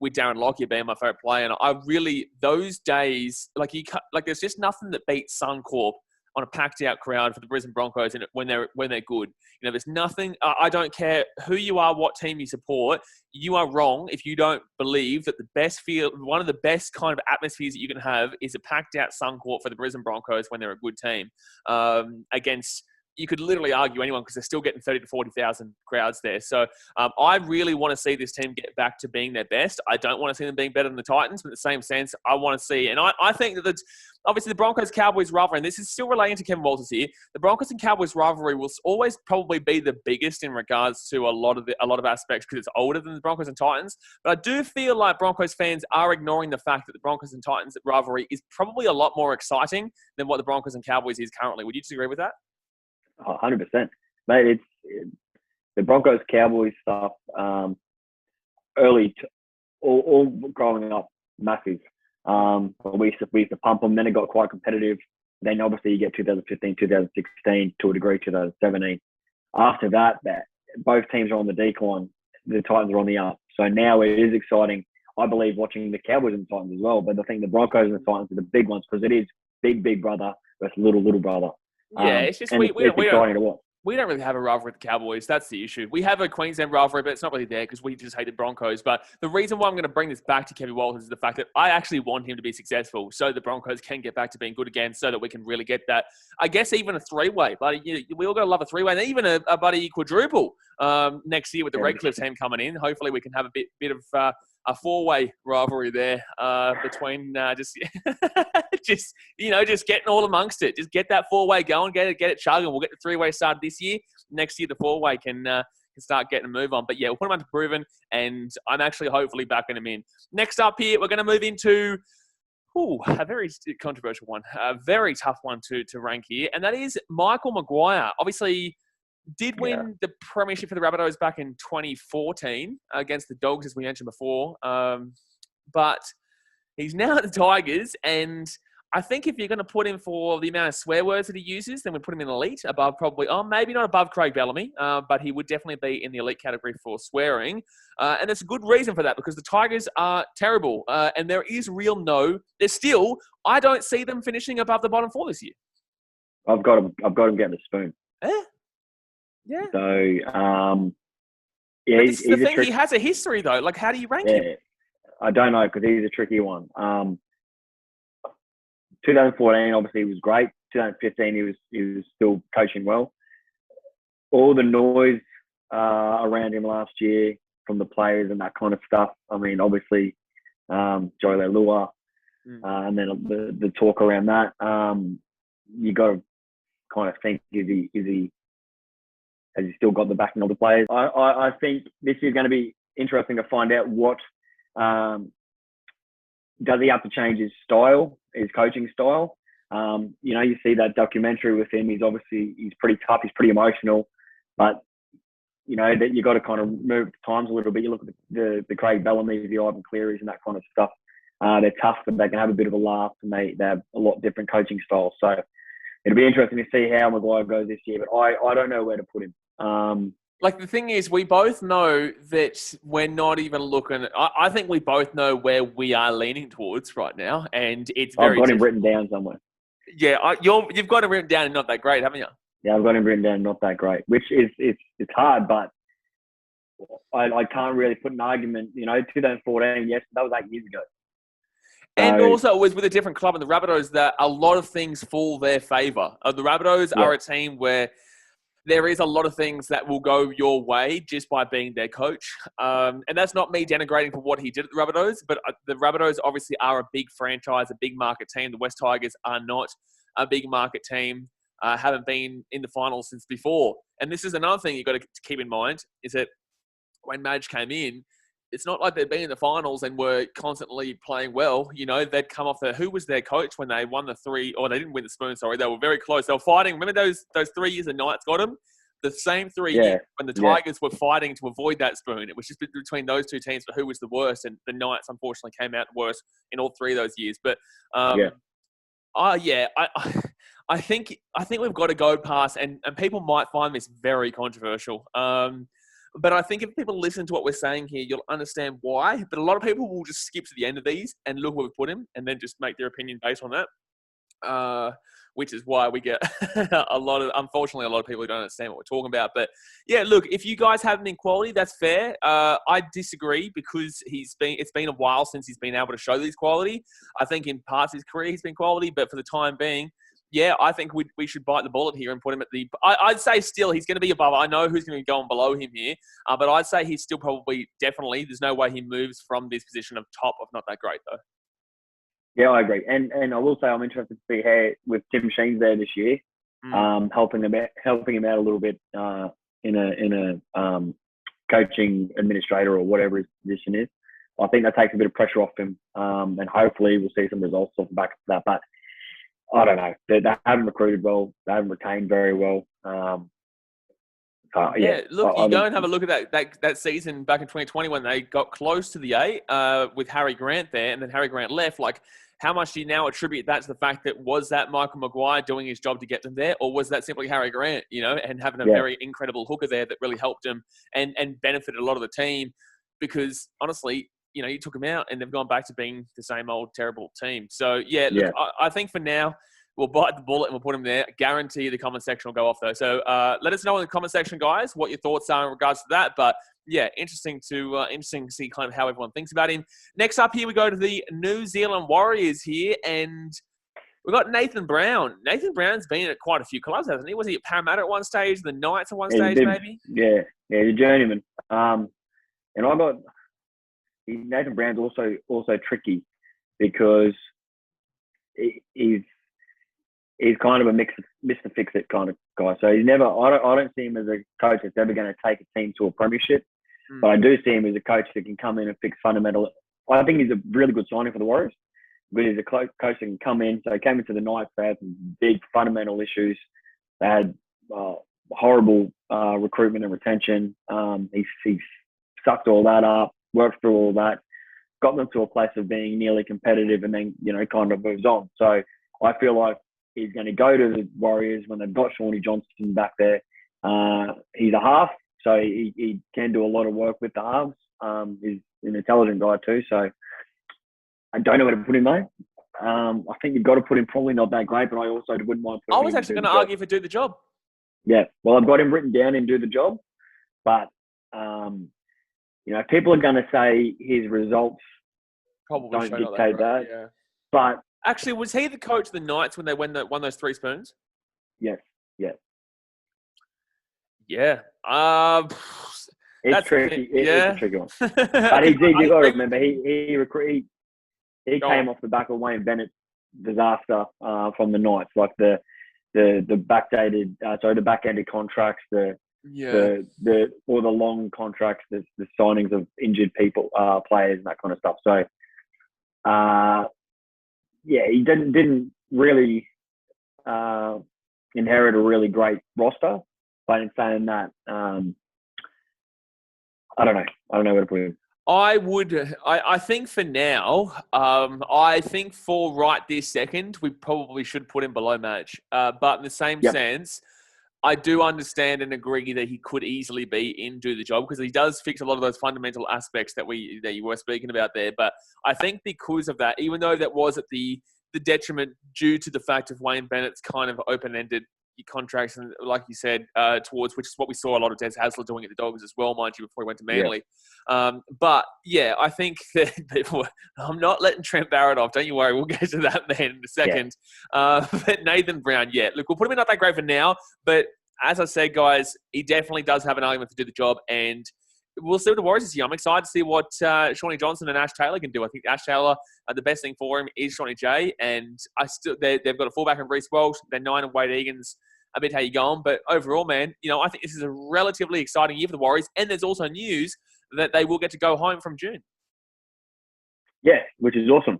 with Darren Lockyer being my favourite player. And I really, those days, there's just nothing that beats Suncorp on a packed-out crowd for the Brisbane Broncos when they're good. You know, there's nothing. I don't care who you are, what team you support. You are wrong if you don't believe that the best one of the best kind of atmospheres that you can have is a packed-out Suncorp for the Brisbane Broncos when they're a good team against. You could literally argue anyone because they're still getting 30 to 40,000 crowds there. So I really want to see this team get back to being their best. I don't want to see them being better than the Titans, but in the same sense, I want to see. And I think that obviously the Broncos-Cowboys rivalry, and this is still relating to Kevin Walters here, the Broncos and Cowboys rivalry will always probably be the biggest in regards to a lot of aspects because it's older than the Broncos and Titans. But I do feel like Broncos fans are ignoring the fact that the Broncos and Titans rivalry is probably a lot more exciting than what the Broncos and Cowboys is currently. Would you disagree with that? 100%. Mate, it's the Broncos-Cowboys stuff, all growing up, massive. We used to pump them, then it got quite competitive. Then obviously you get 2015, 2016, to a degree 2017. After that, both teams are on the decline. The Titans are on the up. So now it is exciting, I believe, watching the Cowboys and the Titans as well. But I think the Broncos and the Titans are the big ones because it is big brother versus little brother. Yeah, it's just we don't really have a rivalry with the Cowboys. That's the issue. We have a Queensland rivalry, but it's not really there because we just hate the Broncos. But the reason why I'm going to bring this back to Kevin Walters is the fact that I actually want him to be successful so the Broncos can get back to being good again so that we can really get that, I guess, even a 3-way. But we all got to love a 3-way and even a buddy quadruple next year with the Redcliffe team coming in. Hopefully we can have a bit of a 4-way rivalry there between just getting all amongst it. Just get that 4-way going, get it chugging. We'll get the 3-way started this year. Next year, the 4-way can start getting a move on. But yeah, we'll put them Unproven, and I'm actually hopefully backing them in. Next up here, we're going to move into a very controversial one, a very tough one to rank here, and that is Michael Maguire. Obviously, did win the premiership for the Rabbitohs back in 2014 against the Dogs, as we mentioned before. But he's now at the Tigers, and I think if you're going to put him for the amount of swear words that he uses, then we put him in elite, above probably, maybe not above Craig Bellamy, but he would definitely be in the elite category for swearing. And there's a good reason for that, because the Tigers are terrible, and there is there's still, I don't see them finishing above the bottom 4 this year. I've got him getting a spoon. Yeah. So, this is the thing. He has a history, though. Like, how do you rank him? I don't know, because he's a tricky one. 2014, obviously, he was great. 2015, he was still coaching well. All the noise around him last year from the players and that kind of stuff. I mean, obviously, Joe Leilua, and then the talk around that. You got to kind of think, has he still got the backing of the players? I think this is going to be interesting to find out what does he have to change his style, his coaching style. You see that documentary with him. He's pretty tough. He's pretty emotional, but that you got to kind of move the times a little bit. You look at the Craig Bellamy, the Ivan Clearys, and that kind of stuff. They're tough, but they can have a bit of a laugh, and they have a lot different coaching styles. So it'll be interesting to see how Maguire goes this year. But I don't know where to put him. Like, the thing is, we both know that we're not even looking. I think we both know where we are leaning towards right now, and it's very. I've got him written down somewhere. Yeah, you've got it written down and not that great, haven't you? Yeah, I've got him written down, not that great, which is it's hard, but I can't really put an argument. 2014, yes, that was 8 years ago. And also, it was with a different club in the Rabbitohs that a lot of things fall their favour. The Rabbitohs are a team where there is a lot of things that will go your way just by being their coach. And that's not me denigrating for what he did at the Rabbitohs, but the Rabbitohs obviously are a big franchise, a big market team. The West Tigers are not a big market team, haven't been in the finals since before. And this is another thing you've got to keep in mind, is that when Madge came in, it's not like they'd been in the finals and were constantly playing well. They'd come off who was their coach when they won the three, or they didn't win the spoon, sorry. They were very close. They were fighting. Remember those 3 years the Knights got them? The same 3 years when the Tigers were fighting to avoid that spoon. It was just between those two teams for who was the worst, and the Knights unfortunately came out worse in all 3 of those years. But I think we've got to go past, and people might find this very controversial. But I think if people listen to what we're saying here, you'll understand why. But a lot of people will just skip to the end of these and look where we put him, and then just make their opinion based on that. Which is why we get unfortunately, a lot of people who don't understand what we're talking about. But yeah, look, if you guys have him in quality, that's fair. I disagree because it's been a while since he's been able to show these quality. I think in parts of his career he's been quality, but for the time being, I think we should bite the bullet here and put him at the. I'd say still he's going to be above. I know who's going to be going below him here, but I'd say he's still probably definitely. There's no way he moves from this position of top of not that great though. Yeah, I agree, and I will say I'm interested to see how with Tim Sheen's there this year, helping him out a little bit in a coaching administrator or whatever his position is. I think that takes a bit of pressure off him, and hopefully we'll see some results off the back of that. But I don't know, they haven't recruited well, they haven't retained very well. Look, you go and have a look at that season back in 2020 when they got close to the A with Harry Grant there, and then Harry Grant left. Like, how much do you now attribute that to the fact that was that Michael Maguire doing his job to get them there, or was that simply Harry Grant, and having a very incredible hooker there that really helped him and benefited a lot of the team? Because honestly, you took them out and they've gone back to being the same old terrible team. So look, I think for now, we'll bite the bullet and we'll put him there. Guarantee the comment section will go off though. So let us know in the comment section, guys, what your thoughts are in regards to that. But yeah, interesting to see kind of how everyone thinks about him. Next up here, we go to the New Zealand Warriors here, and we've got Nathan Brown. Nathan Brown's been at quite a few clubs, hasn't he? Was he at Parramatta at one stage, the Knights at one stage, maybe? Yeah, he's a journeyman. And I got Nathan Brown's also tricky because he's kind of a Mr. Fix-It kind of guy. So he's never. I don't see him as a coach that's ever going to take a team to a premiership. But I do see him as a coach that can come in and fix fundamental. I think he's a really good signing for the Warriors. But he's a coach that can come in. So he came into the Knights. They had some big fundamental issues. They had horrible recruitment and retention. He's sucked all that up, worked through all that, got them to a place of being nearly competitive, and then kind of moves on. So I feel like he's going to go to the Warriors when they've got Shawnee Johnson back there. He's a half, so he can do a lot of work with the halves. He's an intelligent guy too, so I don't know where to put him though. I think you've got to put him probably not that great, but I also wouldn't mind putting him. I was actually going to argue for do the job. Yeah, well, I've got him written down in do the job, but people are going to say his results probably don't dictate that. Yeah. But actually, was he the coach of the Knights when they won those 3 spoons? Yes. Yeah. Yeah. It's tricky. It's a tricky one. But you got to remember, he came off the back of Wayne Bennett's disaster from the Knights, like the backdated, the back-ended contracts, the long contracts, the signings of injured people, players, and that kind of stuff. So, he didn't really inherit a really great roster. But in saying that, I don't know. I don't know where to put him. I think for now, I think for right this second, we probably should put him below Madge. But in the same sense, I do understand and agree that he could easily be in do the job because he does fix a lot of those fundamental aspects that you were speaking about there. But I think because of that, even though that was at the detriment due to the fact of Wayne Bennett's kind of open-ended contracts and, like you said, towards which is what we saw a lot of Des Hasler doing at the Dogs as well, mind you, before he went to Manly. Yeah. But yeah, I think that I'm not letting Trent Barrett off. Don't you worry, we'll get to that man in a second. Yeah. But Nathan Brown, look, we'll put him in not that great for now, but as I said, guys, he definitely does have an argument to do the job, and we'll see what the Warriors this year. I'm excited to see what Shawnee Johnson and Ash Taylor can do. I think Ash Taylor, the best thing for him is Shawnee J, and they've got a fullback in Reece Welsh. They're 9 and Wade Egan's a bit how you going. But overall, man, I think this is a relatively exciting year for the Warriors, and there's also news that they will get to go home from June. Yeah, which is awesome.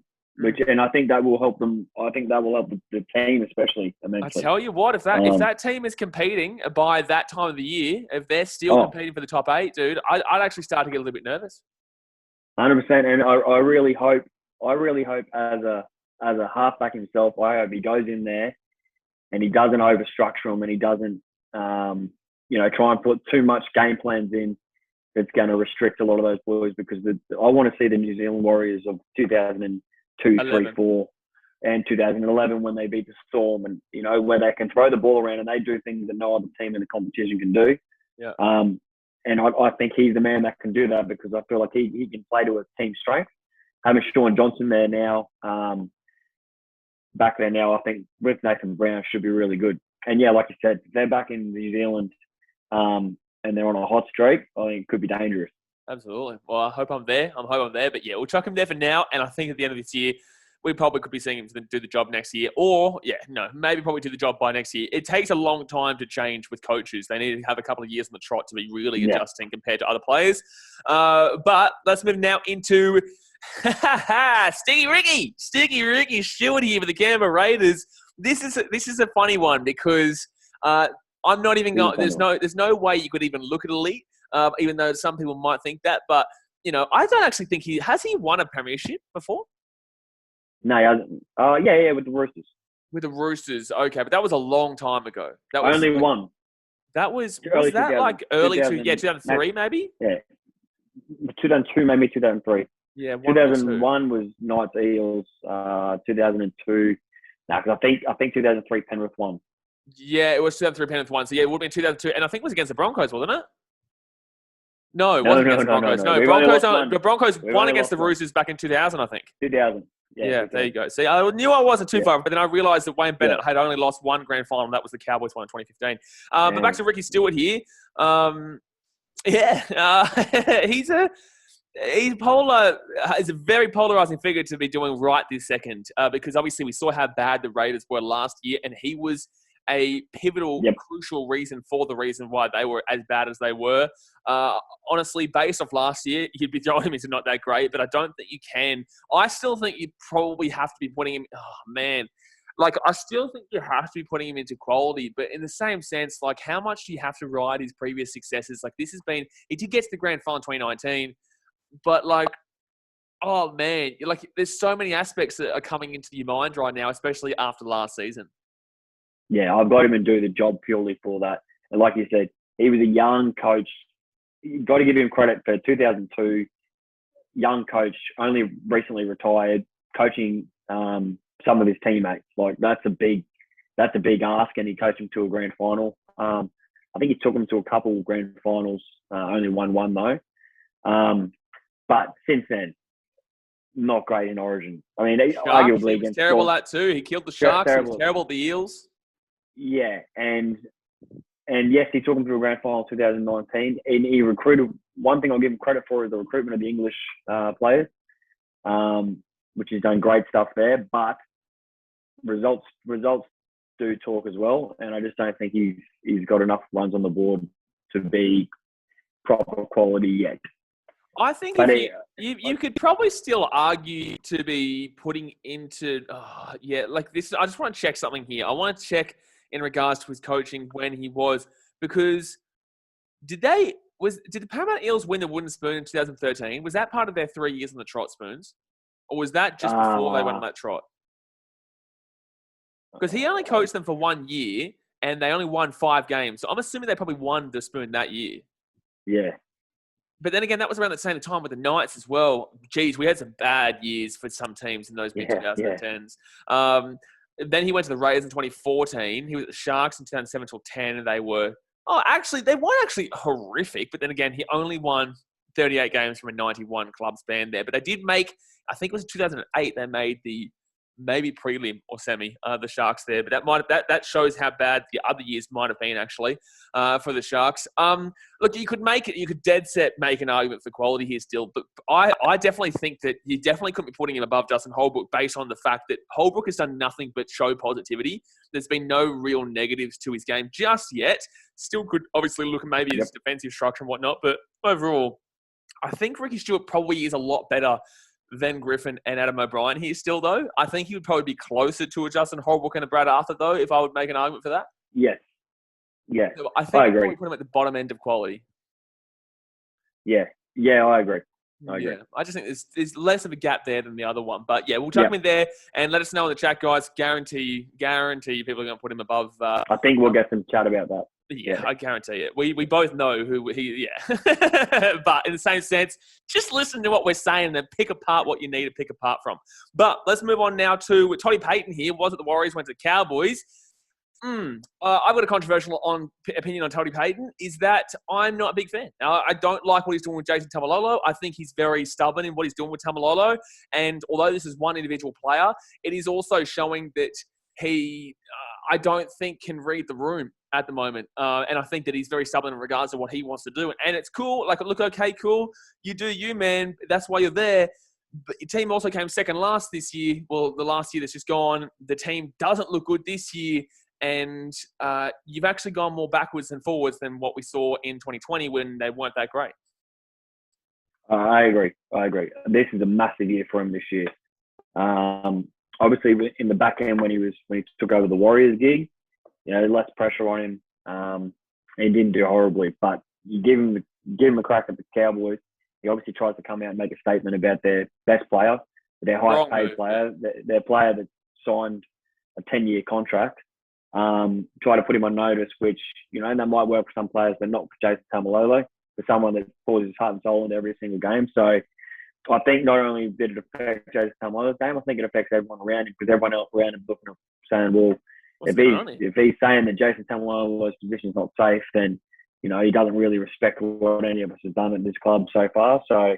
And I think that will help them. I think that will help the team, especially immensely. I tell you what, if that team is competing by that time of the year, if they're still competing for the top 8, dude, I'd actually start to get a little bit nervous. 100%, and I really hope as a halfback himself, I hope he goes in there and he doesn't overstructure them and he doesn't, try and put too much game plans in that's going to restrict a lot of those boys because I want to see the New Zealand Warriors of 2002, 3, 4, and 2011 when they beat the Storm and, where they can throw the ball around and they do things that no other team in the competition can do. Yeah. And I think he's the man that can do that because I feel like he can play to a team strength. Having Shawn Johnson there now, back there now, I think with Nathan Brown should be really good. And yeah, like you said, if they're back in New Zealand and they're on a hot streak, I think it could be dangerous. Absolutely. Well, I hope I'm there. But yeah, we'll chuck him there for now. And I think at the end of this year, we probably could be seeing him do the job next year. Or, maybe probably do the job by next year. It takes a long time to change with coaches. They need to have a couple of years on the trot to be really adjusting compared to other players. But let's move now into Sticky Ricky Stuart here for the Canberra Raiders. This is a funny one because I'm not even going. There's no way you could even look at elite. Even though some people might think that, but I don't actually think he won a premiership before. No, he hasn't. Yeah, with the Roosters. With the Roosters, okay, but that was a long time ago. That was only one. That was early that 2000, like early 2003 maybe? Yeah, 2002 maybe 2003. Yeah, 2001 was Knights Eels. 2002. No, because I think 2003 Penrith won. Yeah, it was 2003 Penrith won. So yeah, it would have been 2002, and I think it was against the Broncos, wasn't it? No, it wasn't against the Broncos. No, the Broncos won against the Roosters back in 2000, I think. 2000. Yeah, there you go. See, I knew I wasn't too far, but then I realised that Wayne Bennett had only lost one grand final, and that was the Cowboys one in 2015. But back to Ricky Stuart here. He's a very polarising figure to be doing right this second because obviously we saw how bad the Raiders were last year, and he was a pivotal, crucial reason for the reason why they were as bad as they were. Honestly, based off last year, you'd be throwing him into not that great, but I don't think you can. I still think you probably have to be putting him, I still think you have to be putting him into quality, but in the same sense, like how much do you have to ride his previous successes? Like he did get to the grand final in 2019, but there's so many aspects that are coming into your mind right now, especially after last season. Yeah, I've got him to do the job purely for that. And like you said, he was a young coach. You've got to give him credit for 2002, young coach, only recently retired, coaching some of his teammates. Like that's a big ask, and he coached him to a grand final. I think he took him to a couple of grand finals, only won one though. But since then, not great in Origin. I mean, arguably against terrible at too. He killed the Sharks. He was terrible at the Eels. Yeah, and yes, he took him to a grand final in 2019, and he recruited. One thing I'll give him credit for is the recruitment of the English players, which he's done great stuff there. But results do talk as well, and I just don't think he's got enough runs on the board to be proper quality yet. I think you could probably still argue to be putting into this. I just want to check something here. I want to check in regards to his coaching when he was, because did the Paramount Eels win the Wooden Spoon in 2013? Was that part of their 3 years on the Trot Spoons, or was that just before they went on that trot? Because he only coached them for 1 year, and they only won 5 games. So I'm assuming they probably won the Spoon that year. Yeah. But then again, that was around the same time with the Knights as well. Geez, we had some bad years for some teams in those mid-2010s. Then he went to the Raiders in 2014. He was at the Sharks in 2007 till 10, and they weren't actually horrific. But then again, he only won 38 games from a 91 club span there. But they did make, I think it was 2008, they made the maybe prelim or semi, the Sharks there. But that shows how bad the other years might have been actually for the Sharks. Look, you could dead set make an argument for quality here still, but I definitely think that you definitely couldn't be putting him above Justin Holbrook based on the fact that Holbrook has done nothing but show positivity. There's been no real negatives to his game just yet. Still could obviously look at maybe his defensive structure and whatnot, but overall, I think Ricky Stuart probably is a lot better than Griffin and Adam O'Brien here still, though. I think he would probably be closer to a Justin Holbrook and a Brad Arthur, though, if I would make an argument for that. Yes. Yeah. So I think I agree. We put him at the bottom end of quality. Yeah. Yeah, I agree. Yeah, I just think there's less of a gap there than the other one. But yeah, we'll chuck him in there and let us know in the chat, guys. Guarantee people are going to put him above. I think we'll get some chat about that. Yeah, I guarantee it. We both know who he. Yeah, but in the same sense, just listen to what we're saying and then pick apart what you need to pick apart from. But let's move on now to Todd Payten here. Was it the Warriors? Went to the Cowboys. I've got a controversial opinion on Todd Payten, is that I'm not a big fan. Now, I don't like what he's doing with Jason Tamalolo. I think he's very stubborn in what he's doing with Tamalolo. And although this is one individual player, it is also showing that he, I don't think, can read the room at the moment. And I think that he's very stubborn in regards to what he wants to do. And it's cool. Like, look, okay, cool. You do you, man. That's why you're there. But your team also came second last this year. Well, the last year that's just gone. The team doesn't look good this year. And you've actually gone more backwards than forwards than what we saw in 2020 when they weren't that great. I agree. This is a massive year for him this year. Obviously, in the back end when he took over the Warriors gig, less pressure on him. He didn't do horribly, but you give him a crack at the Cowboys. He obviously tries to come out and make a statement about their best player, their highest paid player, their player that signed a 10-year contract. Try to put him on notice, which, that might work for some players, but not for Jason Tamalolo, for someone that pours his heart and soul into every single game. So I think not only did it affect Jason Tamalolo's game, I think it affects everyone around him, because everyone else around him looking up saying, well, if he's saying that Jason Tamalolo's position is not safe, then, he doesn't really respect what any of us have done at this club so far. So,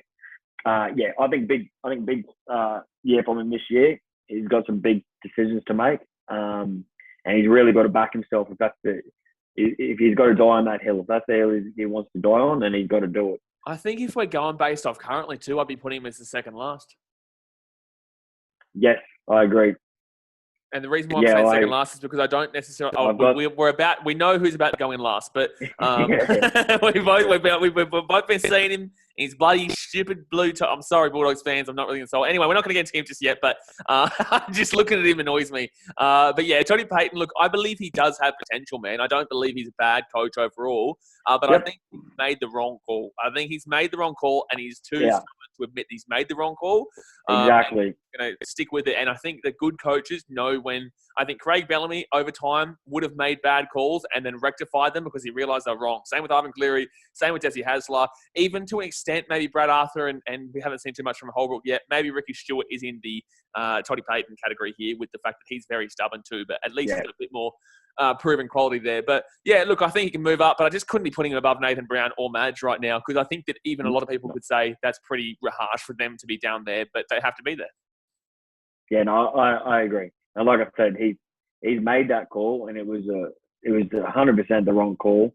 I think big year from him this year. He's got some big decisions to make. And he's really got to back himself if he's got to die on that hill. If that's the hill he wants to die on, then he's got to do it. I think if we're going based off currently too, I'd be putting him as the second last. Yes, I agree. And the reason why I'm saying second last is because I don't necessarily. We know who's about to go in last, but we've both been seeing him. He's bloody stupid blue top. I'm sorry, Bulldogs fans. I'm not really insulted. Anyway, we're not going to get into him just yet, but just looking at him annoys me. But yeah, Todd Payten, look, I believe he does have potential, man. I don't believe he's a bad coach overall, but I think he made the wrong call. I think he's made the wrong call, and he's too stubborn to admit he's made the wrong call. Exactly. Stick with it. And I think the good coaches know when. I think Craig Bellamy over time would have made bad calls and then rectified them because he realised they're wrong. Same with Ivan Cleary, same with Jesse Hasler. Even to an extent, maybe Brad Arthur, and we haven't seen too much from Holbrook yet. Maybe Ricky Stuart is in the Todd Payten category here with the fact that he's very stubborn too, but at least he's got a bit more proven quality there. But yeah, look, I think he can move up, but I just couldn't be putting him above Nathan Brown or Madge right now, because I think that even a lot of people could say that's pretty harsh for them to be down there, but they have to be there. Yeah, no, I agree. And like I said, he's made that call, and it was 100% the wrong call.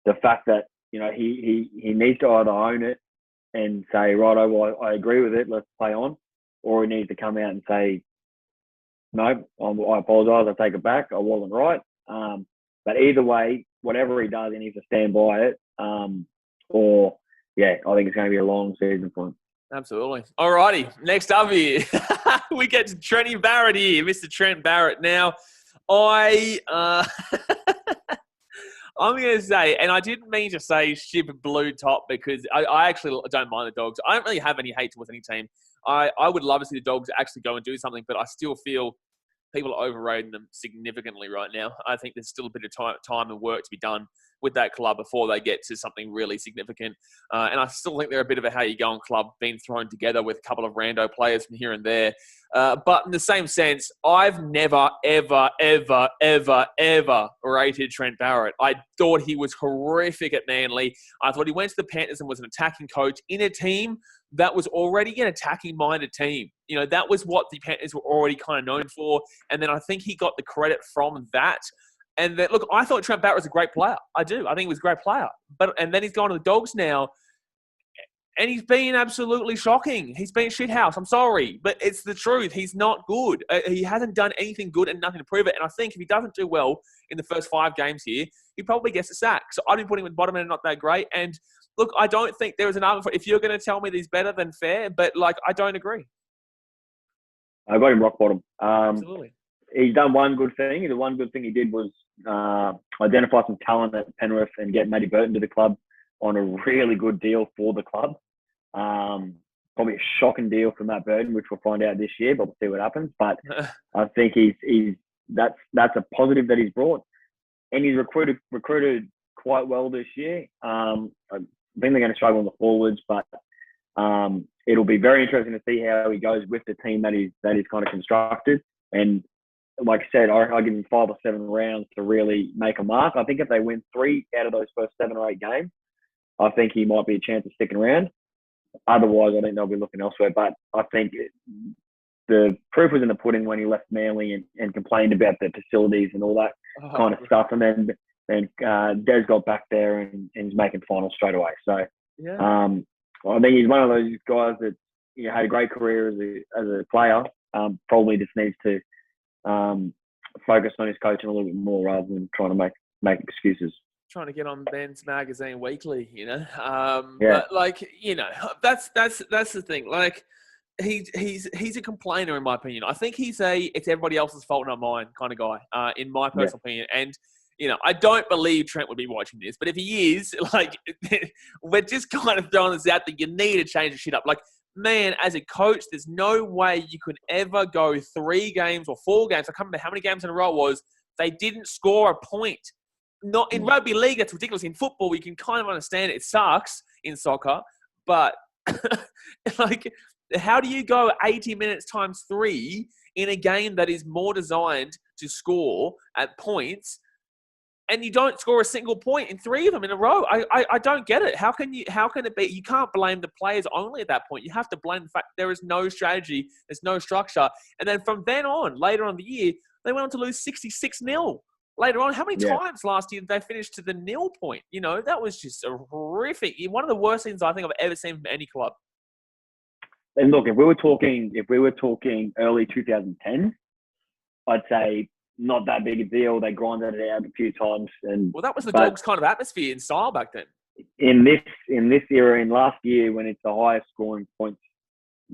The fact that he needs to either own it and say, righto, well, I agree with it, let's play on, or he needs to come out and say, no, I apologise, I take it back, I wasn't right. But either way, whatever he does, he needs to stand by it. I think it's going to be a long season for him. Absolutely. All righty. Next up here, we get to Trent Barrett here, Mr. Trent Barrett. Now, I'm going to say, and I didn't mean to say stupid blue top, because I actually don't mind the Dogs. I don't really have any hate towards any team. I would love to see the Dogs actually go and do something, but I still feel people are overrating them significantly right now. I think there's still a bit of time and work to be done with that club before they get to something really significant. And I still think they're a bit of a how-you-going club being thrown together with a couple of rando players from here and there. But in the same sense, I've never, ever, ever, ever, ever rated Trent Barrett. I thought he was horrific at Manly. I thought he went to the Panthers and was an attacking coach in a team that was already an attacking-minded team. You know, that was what the Panthers were already kind of known for. And then I think he got the credit from that. And that, look, I thought Trent Barrett was a great player. I do. I think he was a great player. And then he's gone to the Dogs now, and he's been absolutely shocking. He's been shithouse. I'm sorry, but it's the truth. He's not good. He hasn't done anything good and nothing to prove it. And I think if he doesn't do well in the first 5 games here, he probably gets a sack. So I'd be putting him at the bottom and not that great. And look, I don't think there is an argument for if you're going to tell me that he's better than fair, but like I don't agree. I got him rock bottom. Absolutely. He's done one good thing. The one good thing he did was identify some talent at Penrith and get Matty Burton to the club on a really good deal for the club. Probably a shocking deal for Matt Burton, which we'll find out this year, but we'll see what happens. But I think that's a positive that he's brought, and he's recruited quite well this year. I think they're going to struggle on the forwards, but it'll be very interesting to see how he goes with the team that he's kind of constructed. And like I said, I give him 5 or 7 rounds to really make a mark. I think if they win 3 out of those first 7 or 8 games, I think he might be a chance of sticking around. Otherwise, I think they'll be looking elsewhere. But I think the proof was in the pudding when he left Manly and complained about the facilities and all that kind of stuff. And then Des got back there and is making finals straight away. So yeah. I think he's one of those guys that had a great career as a player. Probably just needs to focus on his coaching a little bit more rather than trying to make excuses. Trying to get on Ben's magazine weekly, Yeah. But like, that's the thing. Like, he's a complainer in my opinion. I think he's it's everybody else's fault, not mine kind of guy. In my personal opinion, and I don't believe Trent would be watching this, but if he is, like, we're just kind of throwing this out that you need to change the shit up. Like, man, as a coach, there's no way you could ever go 3 games or 4 games. I can't remember how many games in a row it was. They didn't score a point. Not in rugby league, that's ridiculous. In football, you can kind of understand it. It sucks in soccer, but like, how do you go 80 minutes times 3 in a game that is more designed to score at points, and you don't score a single point in 3 of them in a row? I don't get it. How can it be? You can't blame the players only at that point. You have to blame the fact there is no strategy, there's no structure. And then from then on, later on in the year, they went on to lose 66-0. Later on, how many times last year did they finish to the 0 point? That was just a horrific. One of the worst things I think I've ever seen from any club. And look, if we were talking early 2010, I'd say not that big a deal. They grinded it out a few times, well, that was the Dogs' kind of atmosphere and style back then. In this era, in last year, when it's the highest scoring points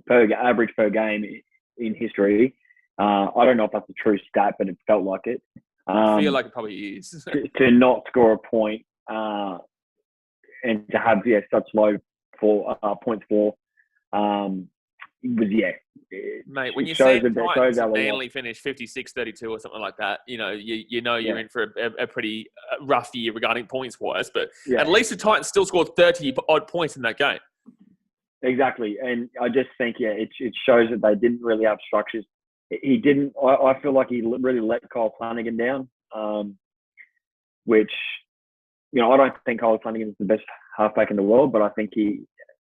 average per game in history, I don't know if that's a true stat, but it felt like it. I feel like it probably is. to not score a point and to have such low points for was mate. When you say Manly finished 56-32 or something like that, you're in for a pretty rough year regarding points wise. But at least the Titans still scored 30 odd points in that game. Exactly, and I just think it shows that they didn't really have structures. He didn't. I feel like he really let Kyle Flanagan down, which, I don't think Kyle Flanagan is the best halfback in the world, but I think he,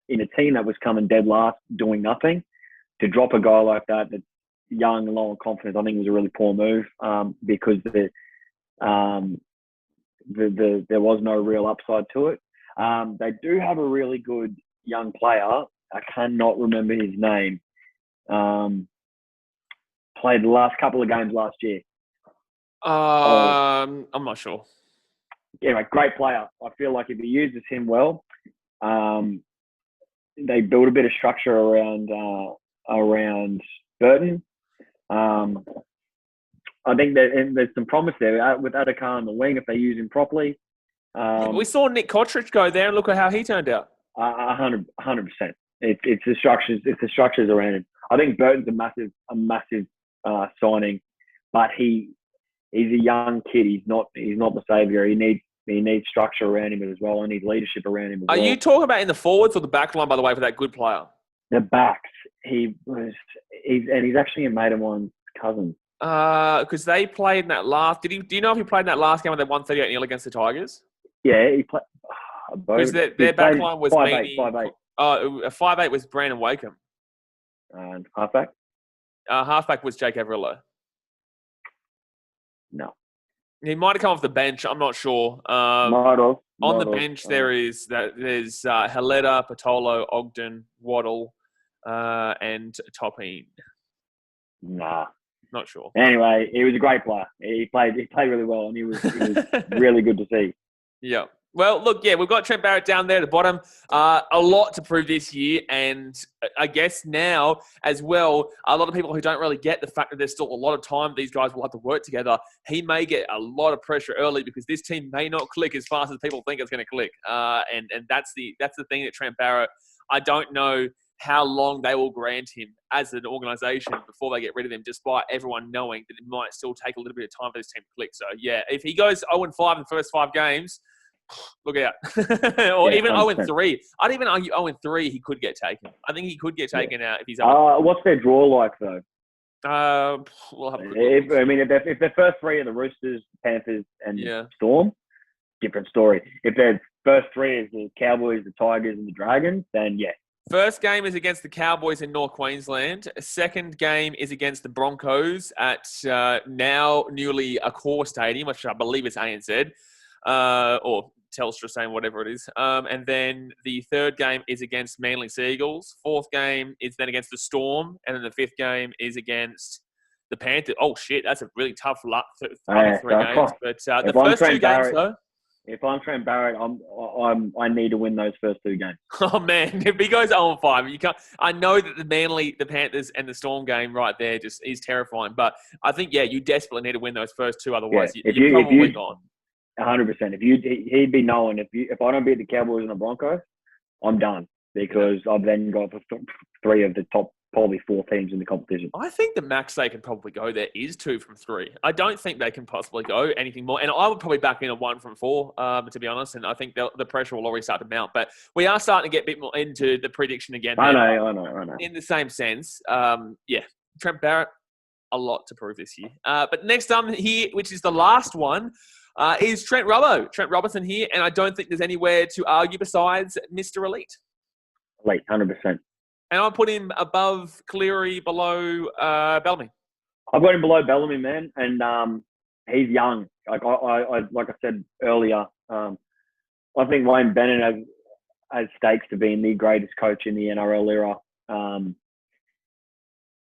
in a team that was coming dead last, doing nothing, to drop a guy like that that's young and low on confidence, I think it was a really poor move because there was no real upside to it. They do have a really good young player. I cannot remember his name. Played the last couple of games last year. I'm not sure. Yeah, great player. I feel like if he uses him well, they build a bit of structure around Burton. I think there's some promise there with Adzy on the wing if they use him properly. We saw Nick Kotrick go there and look at how he turned out. 100%. It's the structures. It's the structures around him. I think Burton's a massive signing but he's a young kid. He's not the saviour. He needs structure around him as well. He needs leadership around him as well. Are you talking about in the forwards or the back line, by the way, for that good player? The backs. He's actually a mate of mine's cousin. Because they played in that last. Do you know if he played in that last game when they won 38-0 against the Tigers? Yeah, he played. Because their back line was 5'8". 5'8" was Brandon Wakeham. And halfback? Halfback was Jake Averillo. No. He might have come off the bench. I'm not sure. On the bench, there's Haleta, Patolo, Ogden, Waddle, and Toppine. Nah. Not sure. Anyway, he was a great player. He played really well, and he was really good to see. Yeah. Well, look, yeah, we've got Trent Barrett down there at the bottom. A lot to prove this year. And I guess now as well, a lot of people who don't really get the fact that there's still a lot of time these guys will have to work together, he may get a lot of pressure early because this team may not click as fast as people think it's going to click. And that's the thing that Trent Barrett, I don't know how long they will grant him as an organisation before they get rid of him, despite everyone knowing that it might still take a little bit of time for this team to click. So, yeah, if he goes 0-5 in the first 5 games, look out. Or even 0-3. I'd even argue 0-3 he could get taken. I think he could get taken out if he's up. What's their draw like, though? We'll have a look. If their first 3 are the Roosters, Panthers, and Storm, different story. If their first 3 is the Cowboys, the Tigers, and the Dragons, then yeah. First game is against the Cowboys in North Queensland. Second game is against the Broncos at now newly Accor Stadium, which I believe is ANZ, or Telstra, saying whatever it is. And then the third game is against Manly Seagulls. Fourth game is then against the Storm. And then the fifth game is against the Panthers. Oh, shit, that's a really tough final 3 games. But the first 2 games, though. If I'm Trent Barrett, I need to win those first 2 games. Oh man, if he goes 0-5, you can't. I know that the Manly, the Panthers, and the Storm game right there just is terrifying. But I think you desperately need to win those first 2. Otherwise, you're probably gone. 100%. He'd be knowing if I don't beat the Cowboys and the Broncos, I'm done because I've then got 3 of the top probably 4 teams in the competition. I think the max they can probably go there is 2 from 3. I don't think they can possibly go anything more. And I would probably back in a 1 from 4, to be honest. And I think the pressure will already start to mount. But we are starting to get a bit more into the prediction again. I know. In the same sense, Trent Barrett, a lot to prove this year. But next up here, which is the last one, is Trent Robinson here. And I don't think there's anywhere to argue besides Mr. Elite. Elite, 100%. And I'll put him above Cleary, below Bellamy. I've got him below Bellamy, man, and he's young. Like I said earlier, I think Wayne Bennett has stakes to being the greatest coach in the NRL era.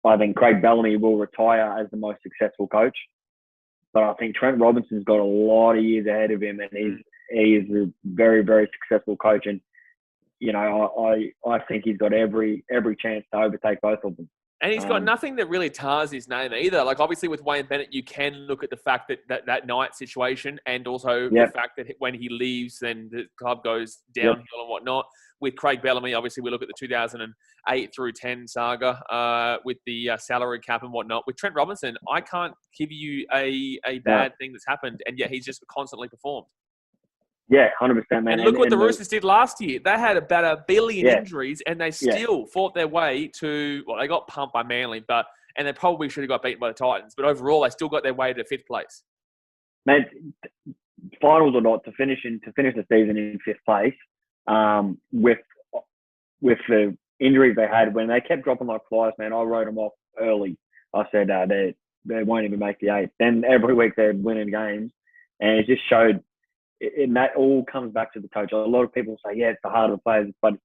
I think Craig Bellamy will retire as the most successful coach, but I think Trent Robinson's got a lot of years ahead of him, and he is a very, very successful coach. And I think he's got every chance to overtake both of them. And he's got nothing that really tars his name either. Like, obviously, with Wayne Bennett, you can look at the fact that night situation and also the fact that when he leaves, then the club goes downhill and whatnot. With Craig Bellamy, obviously, we look at the 2008 through 10 saga with the salary cap and whatnot. With Trent Robinson, I can't give you a bad thing that's happened, and yet he's just constantly performed. Yeah, 100%, man. And look what the Roosters did last year. They had about 1 billion injuries, and they still fought their way to. Well, they got pumped by Manly, and they probably should have got beaten by the Titans. But overall, they still got their way to 5th place. Man, finals or not, to finish the season in 5th place, with the injuries they had when they kept dropping like flies, man, I wrote them off early. I said they won't even make the 8. Then every week they're winning games, and it just showed. And that all comes back to the coach. A lot of people say, it's the heart of the players, but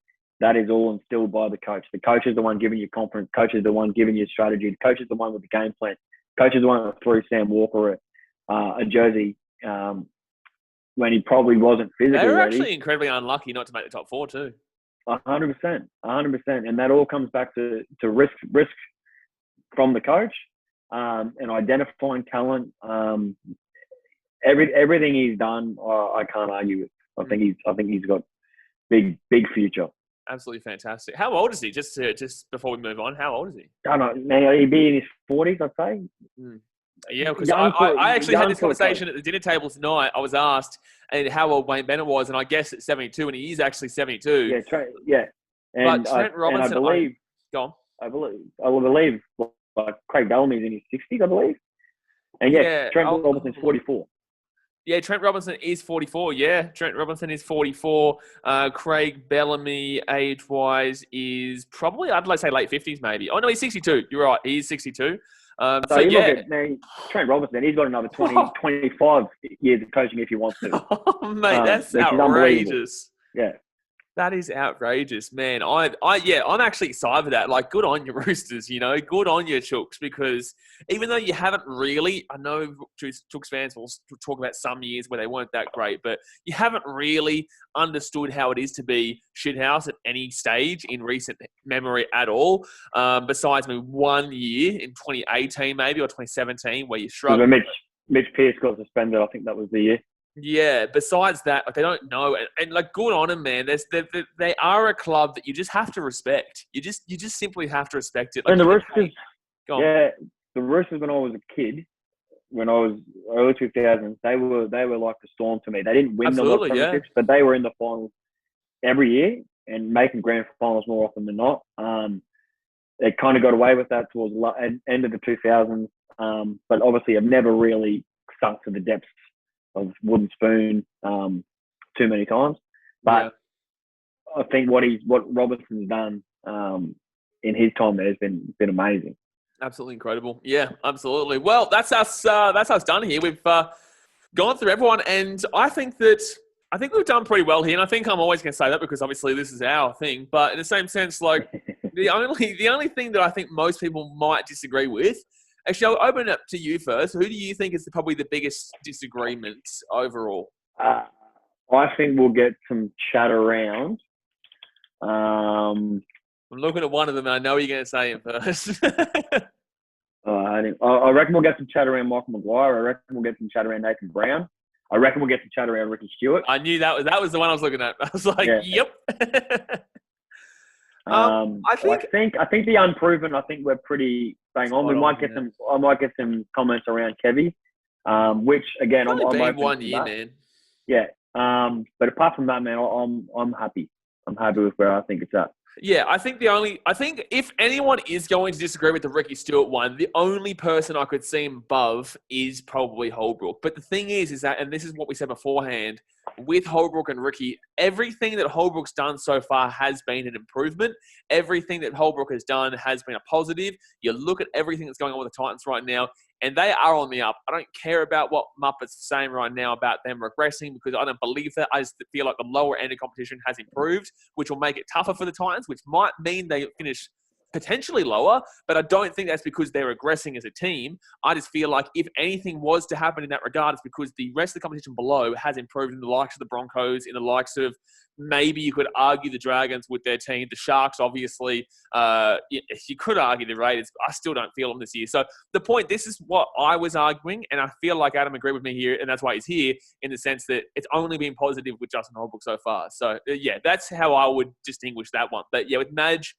that is all instilled by the coach. The coach is the one giving you confidence. The coach is the one giving you strategy. The coach is the one with the game plan. The coach is the one that threw Sam Walker a jersey when he probably wasn't physically ready. They were actually incredibly unlucky not to make the top 4 too. 100%. And that all comes back to risk from the coach and identifying talent. Everything he's done, I can't argue with. I think he's got big future. Absolutely fantastic. How old is he? Just before we move on, how old is he? I don't know. Now he'd be in his 40s, I'd say. Yeah, because young I actually had this for a conversation coach. at the dinner table tonight. I was asked how old Wayne Bennett was, and I guessed at 72, and he is actually 72. Yeah, yeah. But And Trent I Robinson, believe go on. I believe like Craig Bellamy's in his 60s, I believe. And Yeah, Trent Robinson's 44. Yeah, Trent Robinson is 44. Yeah, Trent Robinson is 44. Craig Bellamy, age-wise, is probably, I'd like to say late 50s maybe. Oh, no, he's 62. You're right. He's 62. So you look at Trent Robinson, he's got another 25 years of coaching if he wants to. Oh, mate, that's which is outrageous. Yeah. That is outrageous, man. I'm actually excited for that. Like, good on your Roosters, good on your Chooks, because even though you haven't really, I know Chooks fans will talk about some years where they weren't that great, but you haven't really understood how it is to be shithouse at any stage in recent memory at all. Besides maybe 1 year in 2018 maybe, or 2017 where you struggled. Mitch Pearce got suspended. I think that was the year. Yeah, besides that, they don't know, and like, good on them, man. They are a club that you just have to respect. You just simply have to respect it. Like, and the Roosters, the Roosters when I was a kid, when I was early 2000s, they were like the Storm to me. They didn't win the premierships, but they were in the finals every year and making grand finals more often than not. They kind of got away with that towards the end of the 2000s, but obviously have never really sunk to the depths of wooden spoon too many times. But I think what Robinson's done in his time there has been amazing. Absolutely incredible. Yeah, absolutely. Well, that's us done here. We've gone through everyone, and I think we've done pretty well here. And I think I'm always going to say that because obviously this is our thing. But in the same sense, like the only thing that I think most people might disagree with. Actually, I'll open it up to you first. Who do you think is probably the biggest disagreement overall? I think we'll get some chat around. I'm looking at one of them, and I know you're going to say him first. I reckon we'll get some chat around Michael Maguire. I reckon we'll get some chat around Nathan Brown. I reckon we'll get some chat around Ricky Stuart. I knew that was the one I was looking at. I was like, Yep. I think the unproven. I think we're pretty bang on. I might get some comments around Kevy, which again, I'm open 1 to year, that. man. Yeah. But apart from that, man, I'm happy. I'm happy with where I think it's at. Yeah, I think if anyone is going to disagree with the Ricky Stuart one, the only person I could see him above is probably Holbrook. But the thing is that, and this is what we said beforehand, with Holbrook and Ricky, everything that Holbrook's done so far has been an improvement. Everything that Holbrook has done has been a positive. You look at everything that's going on with the Titans right now, and they are on the up. I don't care about what Muppets are saying right now about them regressing because I don't believe that. I just feel like the lower end of competition has improved, which will make it tougher for the Titans, which might mean they finish potentially lower, but I don't think that's because they're regressing as a team. I just feel like if anything was to happen in that regard, it's because the rest of the competition below has improved in the likes of the Broncos, in the likes of maybe you could argue the Dragons with their team. The Sharks, obviously, you could argue the Raiders, but I still don't feel them this year. So the point, this is what I was arguing, and I feel like Adam agreed with me here, and that's why he's here, in the sense that it's only been positive with Justin Holbrook so far. So, yeah, that's how I would distinguish that one. But, yeah, with Madge,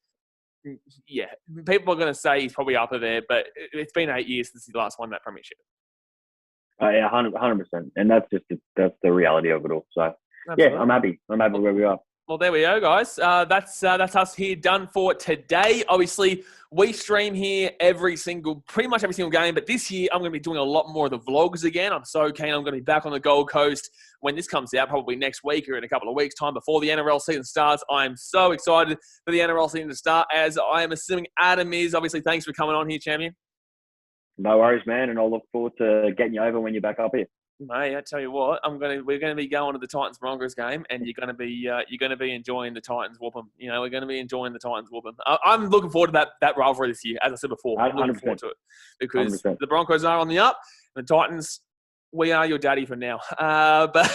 yeah, people are going to say he's probably up there, but it's been 8 years since he last won that premiership. Yeah, 100%. And that's the reality of it all. So, absolutely. Yeah, I'm happy. I'm happy where we are. Well, there we go, guys. That's us here done for today. Obviously, we stream here pretty much every single game. But this year, I'm going to be doing a lot more of the vlogs again. I'm so keen. I'm going to be back on the Gold Coast when this comes out, probably next week or in a couple of weeks' time before the NRL season starts. I'm so excited for the NRL season to start, as I am assuming Adam is. Obviously, thanks for coming on here, champion. No worries, man. And I'll look forward to getting you over when you're back up here. Mate, I tell you what, we're going to be going to the Titans Broncos game, and you're going to be enjoying the Titans whoop 'em. We're going to be enjoying the Titans whoop 'em. I'm looking forward to that rivalry this year, as I said before. I'm looking forward to it because 100%. The Broncos are on the up, and the Titans, we are your daddy for now. But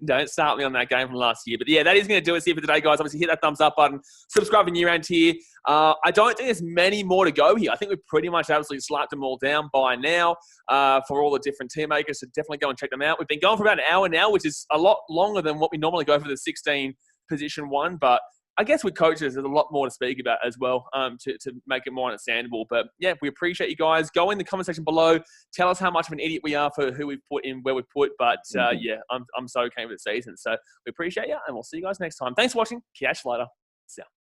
don't start me on that game from last year. But yeah, that is going to do us here for today, guys. Obviously, hit that thumbs up button, subscribe if you're around here. I don't think there's many more to go here. I think we've pretty much absolutely slapped them all down by now for all the different team makers. So definitely go and check them out. We've been going for about an hour now, which is a lot longer than what we normally go for the 16 position one. But I guess with coaches, there's a lot more to speak about as well to make it more understandable. But yeah, we appreciate you guys. Go in the comment section below. Tell us how much of an idiot we are for who we've put in where we've put. But yeah, I'm so keen with the season. So we appreciate you, and we'll see you guys next time. Thanks for watching. Catch you later. See ya.